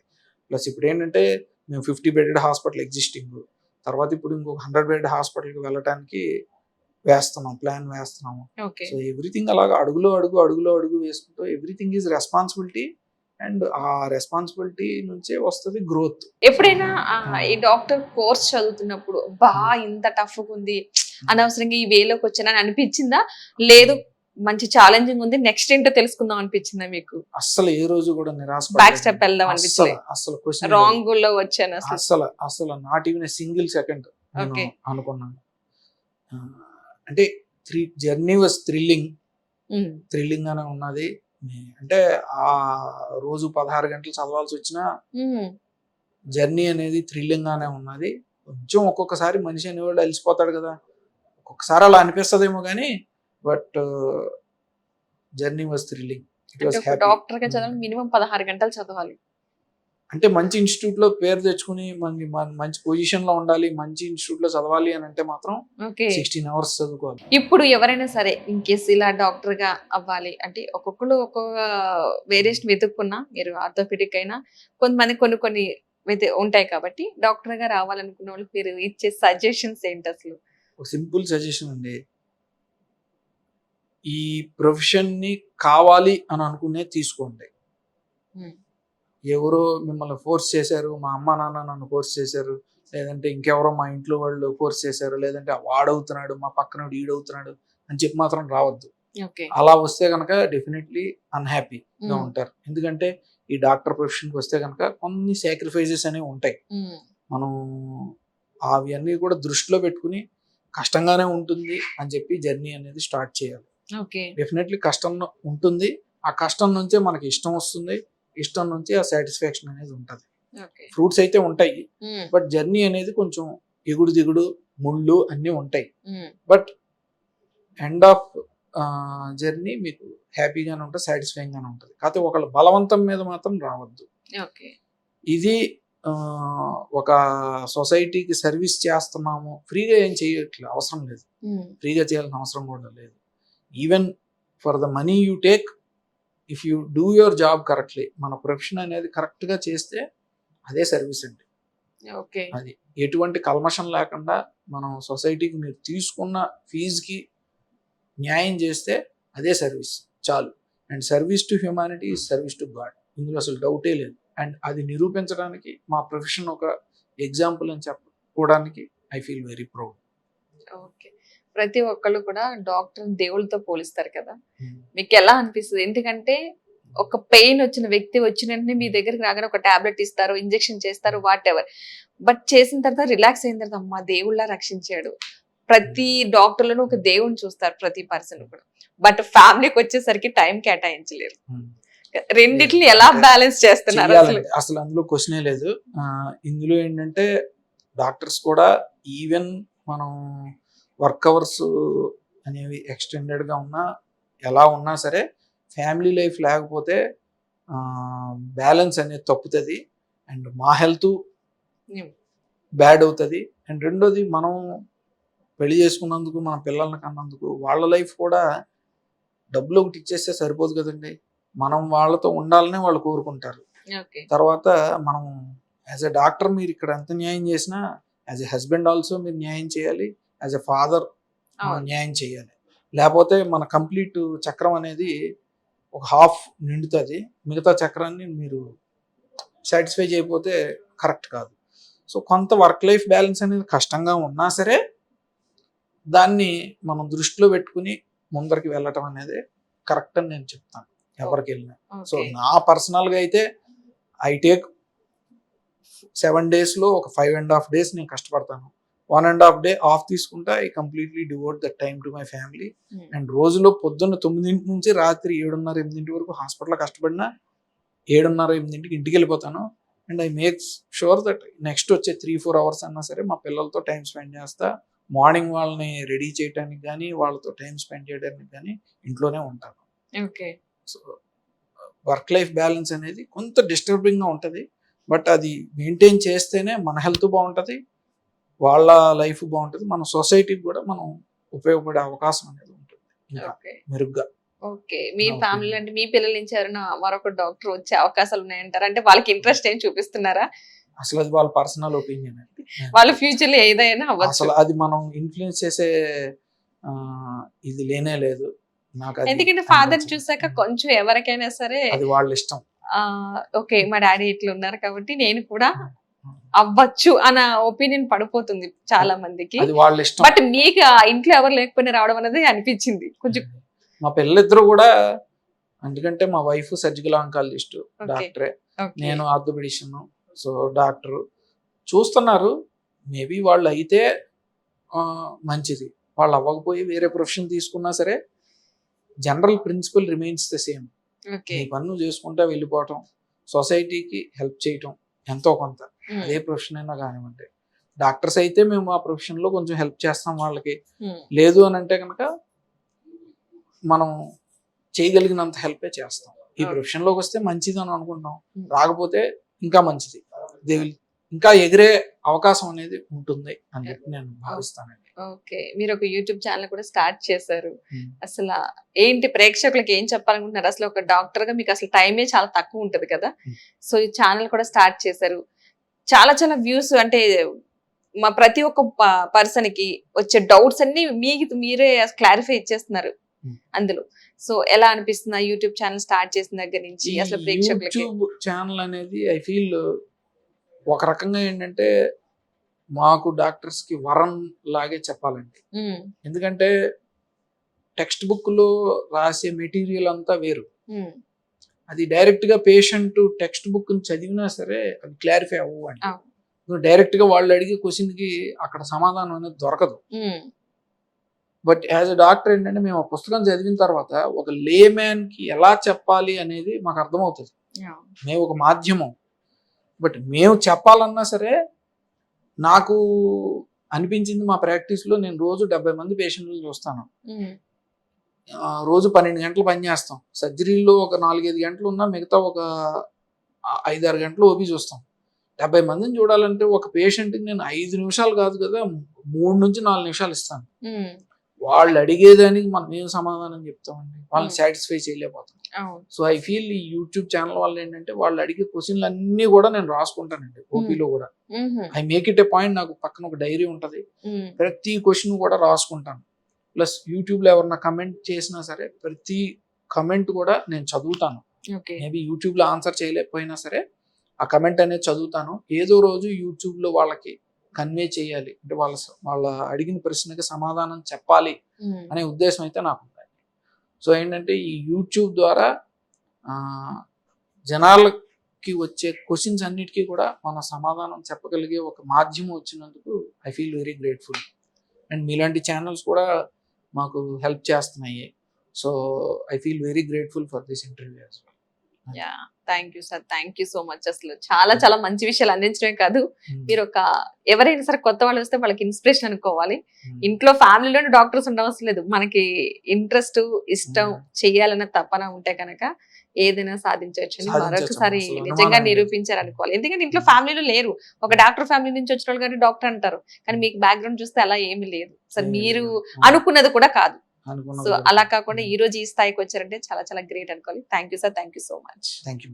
ప్లస్ ఇప్పుడు ఏంటంటే మేము 50 బెడెడ్ హాస్పిటల్ ఎగ్జిస్టింగ్, తర్వాత ఇప్పుడు ఇంకొక 100 బెడ్ హాస్పిటల్కి వెళ్ళటానికి ప్లాన్ వేస్తున్నాము. సో ఎవ్రీథింగ్ అలాగా అడుగులో అడుగు వేసుకుంటూ ఎవ్రీథింగ్ ఈజ్ రెస్పాన్సిబిలిటీ అండ్ ఆ రెస్పాన్సిబిలిటీ నుంచే వస్తుంది గ్రోత్. ఎప్పుడైనా ఈ డాక్టర్ కోర్స్ చదువుతున్నప్పుడు బా ఇంత టఫ్ ఉంది, అనవసరంగా ఈ వేలోకి వచ్చానని అనిపించిందా? లేదు మంచి ఛాలెంజింగ్ ఉంది, నెక్స్ట్ ఏంటో తెలుసుకుందాం అనిపించిందా మీకు? అస్సలు ఏ రోజు కూడా నిరాశ బ్యాక్ స్టెప్ వెళ్దాం అనిపించలేదు, అసలు క్వశ్చన్ రాంగ్ లో వచ్చాను అసలు? అసలు అసలు నాట్ ఈవెన్ సింగిల్ సెకండ్ నేను Okay. అనుకున్నాను. అంటే జర్నీ వాజ్ థ్రిల్లింగ్ గానే ఉన్నది. అంటే ఆ రోజు 16 గంటలు చదవాల్సి వచ్చినా జర్నీ అనేది థ్రిల్లింగ్ గానే ఉన్నది. కొంచెం ఒక్కొక్కసారి మనిషి అనేవాడు అలసిపోతాడు కదా, ఒక్కొక్కసారి అలా అనిపిస్తుందేమో కానీ but journey was thrilling. It was happy. Doctor గా చదవాలి మినిమం 16 గంటలు చదవాలి. అంటే మంచి ఇన్స్టిట్యూట్ లో పేరు తెచ్చుకుని మంచి పొజిషన్ లో ఉండాలి, మంచి ఇన్స్టిట్యూట్ లో చదవాలి అని అంటే మాత్రం 16 hours చదువుకోవాలి. ఇప్పుడు ఎవరైనా సరే ఇన్ కేసు ఇలా డాక్టర్ గా అవ్వాలి అంటే ఒక్కొక్కరు ఒక్కొక్క వేరియేషన్ వెతుక్కున్నా, మీరు ఆర్థోపెడిక్ అయినా కొంతమంది కొన్ని ఉంటాయి కాబట్టి డాక్టర్ గా రావాలనుకున్న వాళ్ళు మీరు ఇచ్చే సజెషన్స్ ఏంటి అసలు? ఒక సింపుల్ సజెషన్ అండి, ఈ ప్రొఫెషన్ ని కావాలి అని అనుకునే తీసుకోండి. ఎవరో మిమ్మల్ని ఫోర్స్ చేశారు, మా అమ్మ నాన్న నన్ను ఫోర్స్ చేశారు, లేదంటే ఇంకెవరో మా ఇంట్లో వాళ్ళు ఫోర్స్ చేశారు, లేదంటే వాడవుతున్నాడు మా పక్కన ఈడవుతున్నాడు అని చెప్పి మాత్రం రావద్దు. అలా వస్తే కనుక డెఫినెట్లీ అన్హ్యాపీగా ఉంటారు. ఎందుకంటే ఈ డాక్టర్ ప్రొఫెషన్కి వస్తే కనుక కొన్ని సాక్రిఫైజెస్ అనేవి ఉంటాయి. మనం అవన్నీ కూడా దృష్టిలో పెట్టుకుని కష్టంగానే ఉంటుంది అని చెప్పి జర్నీ అనేది స్టార్ట్ చేయాలి. డెఫినెట్లీ కష్టం ఉంటుంది, ఆ కష్టం నుంచే మనకి ఇష్టం వస్తుంది, ఇష్టం నుంచి ఆ సాటిస్ఫాక్షన్ అనేది ఉంటుంది. ఫ్రూట్స్ అయితే ఉంటాయి బట్ జర్నీ అనేది కొంచెం ఎగుడు దిగుడు ముళ్ళు అన్నీ ఉంటాయి. బట్ ఎండ్ ఆఫ్ జర్నీ మీకు హ్యాపీగానే ఉంటుంది, సాటిస్ఫైయింగ్ గానే ఉంటుంది. కాకపోతే ఒకళ్ళ బలవంతం మీద మాత్రం రావద్దు. ఇది ఒక సొసైటీకి సర్వీస్ చేస్తున్నాము, ఫ్రీగా ఏం చేయట్లేదు, అవసరం లేదు, ఫ్రీగా చేయాల్సిన అవసరం కూడా లేదు. Even for the money you take, if you do your job correctly, మన ప్రొఫెషన్ అనేది కరెక్ట్గా చేస్తే అదే సర్వీస్ అండి. అది ఎటువంటి కల్మషం లేకుండా మనం సొసైటీకి మీరు తీసుకున్న ఫీజుకి న్యాయం చేస్తే అదే సర్వీస్ చాలు. And service to humanity is service to God, ఇందులో అసలు డౌటే లేదు. అండ్ అది నిరూపించడానికి మా ప్రొఫెషన్ ఒక ఎగ్జాంపుల్ అని చెప్పుకోవడానికి ఐ ఫీల్ వెరీ ప్రౌడ్. ప్రతి ఒక్కళ్ళు కూడా డాక్టర్ దేవుళ్ళతో పోలిస్తారు కదా, మీకు ఎలా అనిపిస్తుంది? ఎందుకంటే ఒక పెయిన్ వచ్చిన వ్యక్తి వచ్చిన వెంటనే మీ దగ్గరికి రాగానే ఒక టాబ్లెట్ ఇస్తారు, ఇంజెక్షన్ చేస్తారు, వాట్ ఎవర్, బట్ చేసిన తర్వాత రిలాక్స్ అయిన తర్వాత అమ్మా దేవుళ్ళ రక్షించాడు. ప్రతి డాక్టర్లను ఒక దేవుని చూస్తారు ప్రతి పర్సన్ కూడా, బట్ ఫ్యామిలీకి వచ్చేసరికి టైం కేటాయించలేరు. రెండిట్ని ఎలా బ్యాలెన్స్ చేస్తున్నారు అసలు అందులో క్వశ్చనే లేదు. ఇందులో ఏంటంటే డాక్టర్స్ కూడా ఈవెన్ మనం వర్క్ అవర్స్ అనేవి ఎక్స్టెండెడ్గా ఉన్నా ఎలా ఉన్నా సరే ఫ్యామిలీ లైఫ్ లేకపోతే బ్యాలెన్స్ అనేది తప్పుతుంది. అండ్ మా హెల్త్ బ్యాడ్ అవుతుంది. అండ్ రెండోది మనం పెళ్లి చేసుకున్నందుకు మన పిల్లల్ని కన్నందుకు వాళ్ళ లైఫ్ కూడా డబ్బులు ఒకటి ఇచ్చేస్తే సరిపోదు కదండి, మనం వాళ్ళతో ఉండాలనే వాళ్ళు కోరుకుంటారు. తర్వాత మనం యాజ్ ఎ డాక్టర్ మీరు ఇక్కడ ఎంత న్యాయం చేసినా యాజ్ ఎ హస్బెండ్ ఆల్సో మీరు న్యాయం చేయాలి, యాజ్ ఎ ఫాదర్ న్యాయం చేయాలి. లేకపోతే మన కంప్లీట్ చక్రం అనేది ఒక హాఫ్ నిండుతుంది, మిగతా చక్రాన్ని మీరు సాటిస్ఫై చేయకపోతే కరెక్ట్ కాదు. సో కొంత వర్క్ లైఫ్ బ్యాలెన్స్ అనేది కష్టంగా ఉన్నా సరే దాన్ని మనం దృష్టిలో పెట్టుకుని ముందరికి వెళ్ళటం అనేది కరెక్ట్ అని నేను చెప్తాను ఎవరికి వెళ్ళినా. సో నా పర్సనల్గా అయితే ఐ టేక్ 7 days ఒక 5.5 days నేను కష్టపడతాను, 1.5 day ఆఫ్ తీసుకుంటా. I completely devout that time to my family. And రోజులో పొద్దున్న 9 నుంచి రాత్రి 7:30-8 వరకు హాస్పిటల్లో కష్టపడినా 7:30-8 ఇంటికి వెళ్ళిపోతాను. And I make sure that next వచ్చే 3-4 hours అన్నా సరే మా పిల్లలతో టైం స్పెండ్ చేస్తా. మార్నింగ్ వాళ్ళని రెడీ చేయడానికి కానీ వాళ్ళతో టైం స్పెండ్ చేయడానికి కానీ ఇంట్లోనే ఉంటాను. సో వర్క్ లైఫ్ బ్యాలెన్స్ అనేది కొంత డిస్టర్బింగ్గా ఉంటుంది, బట్ అది మెయింటైన్ చేస్తేనే మన హెల్త్ బాగుంటుంది, వాళ్ళ లైఫ్ బాగుంటుంది, మన సొసైటీకి కూడా మనం ఉపయోగపడే అవకాశం అనేది ఉంటుంది మెరుగ్గా. మీ ఫ్యామిలీ అంటే మీ పిల్లల నుంచి ఎవరైనా మరొక డాక్టర్ వచ్చే అవకాశాలు ఉన్నాయంటారా? అంటే వాళ్ళకి ఇంట్రెస్ట్ ఏం చూపిస్తున్నారా? అసలు అది వాళ్ళ పర్సనల్ ఒపీనియన్ అండి, వాళ్ళ ఫ్యూచర్ లో ఏదైనా అసలు అది మనం ఇన్ఫ్లుయెన్స్ చేసే ఇది లేనే లేదు నాకు. ఎందుకంటే ఫాదర్ చూసాక కొంచెం ఎవరికైనా సరే అది వాళ్ళ ఇష్టం. ఓకే మా డాడీ ఇట్లా ఉన్నారు కాబట్టి నేను కూడా అవ్వచ్చు అన్న ఒపీనియన్ పడిపోతుంది చాలా మందికి. అది వాళ్ళ ఇష్టం. బట్ మీకు ఆ ఇంట్లో ఎవరు లేకపోయినా రావడం అనేది అనిపించింది కొంచెం. మా పిల్లలిద్దరు కూడా, ఎందుకంటే మా వైఫ్ సర్జికల్ ఆంకాలజిస్ట్ డాక్టరే, నేను ఆర్థోపెడిషన్, సో డాక్టర్ చూస్తున్నారు. మేబీ వాళ్ళు అయితే మంచిది, వాళ్ళు అవ్వకపోయి వేరే ప్రొఫెషన్ తీసుకున్నా సరే general principal remains the same. ఈ పన్ను చేసుకుంటా వెళ్ళిపోవటం, సొసైటీకి హెల్ప్ చేయటం ఎంతో కొంత, ఏ ప్రొఫెషన్ అయినా కానివ్వండి. డాక్టర్స్ అయితే మేము ఆ ప్రొఫెషన్ లో కొంచెం హెల్ప్ చేస్తాం వాళ్ళకి, లేదు అని అంటే కనుక మనం చేయగలిగినంత హెల్పే చేస్తాం. ఈ ప్రొఫెషన్ లోకి వస్తే మంచిది అని అనుకుంటాం, రాకపోతే ఇంకా మంచిది, ఇంకా ఎగిరే అవకాశం అనేది ఉంటుంది అని చెప్పి నేను భావిస్తానండి. ఓకే, మీరు ఒక యూట్యూబ్ ఛానల్ కూడా స్టార్ట్ చేశారు. అసలు ఏంటి ప్రేక్షకులకు ఏం చెప్పాలనుకుంటున్నారు? అసలు ఒక డాక్టర్ గా మీకు అసలు టైమే చాలా తక్కువ ఉంటది కదా, సో ఈ ఛానల్ కూడా స్టార్ట్ చేశారు. చాలా చాలా వ్యూస్, అంటే మా ప్రతి ఒక్క పర్సన్ కి వచ్చే డౌట్స్ అన్ని మీరే క్లారిఫై ఇచ్చేస్తున్నారు అందులో. సో ఎలా అనిపిస్తుంది యూట్యూబ్ ఛానల్ స్టార్ట్ చేసిన దగ్గర నుంచి? అసలు ప్రేక్షకులకి యూట్యూబ్ ఛానల్ అనేది ఐ ఫీల్ ఒక రకంగా ఏంటంటే మాకు డాక్టర్స్ కి వరం లాగే చెప్పాలండి. ఎందుకంటే టెక్స్ట్ బుక్ లో రాసే మెటీరియల్ అంతా వేరు, అది డైరెక్ట్ గా పేషెంట్ టెక్స్ట్ బుక్ చదివినా సరే అది క్లారిఫై అవ్వండి. డైరెక్ట్ గా వాళ్ళు అడిగే క్వశ్చన్ కి అక్కడ సమాధానం అనేది దొరకదు. బట్ యాజ్ ఎ డాక్టర్ ఏంటంటే మేము ఆ పుస్తకం చదివిన తర్వాత ఒక లేమ్యాన్ కి ఎలా చెప్పాలి అనేది మాకు అర్థమవుతుంది. మేము ఒక మాధ్యమం, బట్ మేము చెప్పాలన్నా సరే నాకు అనిపించింది మా ప్రాక్టీస్ లో, నేను రోజు 70 మంది పేషెంట్లు చూస్తాను, రోజు 12 గంటలు పని చేస్తాం. సర్జరీలో ఒక 4-5 గంటలు ఉన్నా మిగతా ఒక 5-6 గంటలు ఓపీ చూస్తాం. 70 మందిని చూడాలంటే ఒక పేషెంట్కి నేను 5 నిమిషాలు కాదు కదా, 3 నుంచి 4 నిమిషాలు ఇస్తాను. వాళ్ళు అడిగేదానికి మనం ఏం సమాధానం చెప్తామండి, వాళ్ళని సాటిస్ఫై చేయలేకపోతాం. సో ఐ ఫీల్ ఈ యూట్యూబ్ ఛానల్ వల్ల ఏంటంటే వాళ్ళు అడిగే క్వశ్చన్లు అన్ని కూడా నేను రాసుకుంటానండి. ఓపీలో కూడా I make it A point, నాకు పక్కన ఒక డైరీ ఉంటది, ప్రతి క్వశ్చన్ కూడా రాసుకుంటాను. ప్లస్ యూట్యూబ్ లో ఎవరన్నా కమెంట్ చేసినా సరే ప్రతి కమెంట్ కూడా నేను చదువుతాను. మేబీ యూట్యూబ్ లో ఆన్సర్ చేయలేకపోయినా సరే ఆ కమెంట్ అనేది చదువుతాను. ఏదో రోజు యూట్యూబ్ లో వాళ్ళకి కన్వే చేయాలి అంటే వాళ్ళ అడిగిన ప్రశ్నకి సమాధానం చెప్పాలి అనే ఉద్దేశం అయితే నాకు ఉంది. సో ఏంటంటే ఈ యూట్యూబ్ ద్వారా జనాలకి వచ్చే క్వశ్చన్స్ అన్నిటికీ కూడా మన సమాధానం చెప్పగలిగే ఒక మాధ్యమం వచ్చినందుకు I feel very grateful. And మీలాంటి ఛానల్స్ కూడా మాకు హెల్ప్ చేస్తున్నాయి. So I feel very grateful for this interview as well. Thank you sir, thank you so much. అసలు చాలా చాలా మంచి విషయాలు అందించడమే కాదు, మీరు ఒక ఎవరైనా సరే కొత్త వాళ్ళు వస్తే వాళ్ళకి ఇన్స్పిరేషన్ అనుకోవాలి. ఇంట్లో ఫ్యామిలీలోనే డాక్టర్స్ ఉండవలసిన లేదు, మనకి ఇంట్రెస్ట్ ఇష్టం చెయ్యాలన్న తపన ఉంటే కనుక ఏదైనా సాధించవచ్చు. మరొకసారి నిజంగా నిరూపించారు అనుకోవాలి. ఎందుకంటే ఇంట్లో ఫ్యామిలీలో లేరు, ఒక డాక్టర్ ఫ్యామిలీ నుంచి వచ్చిన వాళ్ళు కానీ డాక్టర్ అంటారు, కానీ మీకు బ్యాక్గ్రౌండ్ చూస్తే అలా ఏమీ లేదు సార్, మీరు అనుకున్నది కూడా కాదు. సో అలా కాకుండా ఈ రోజు ఈ స్థాయికి వచ్చారంటే చాలా చాలా గ్రేట్ అనుకోవాలి. Thank you sir, thank you so much. Thank you.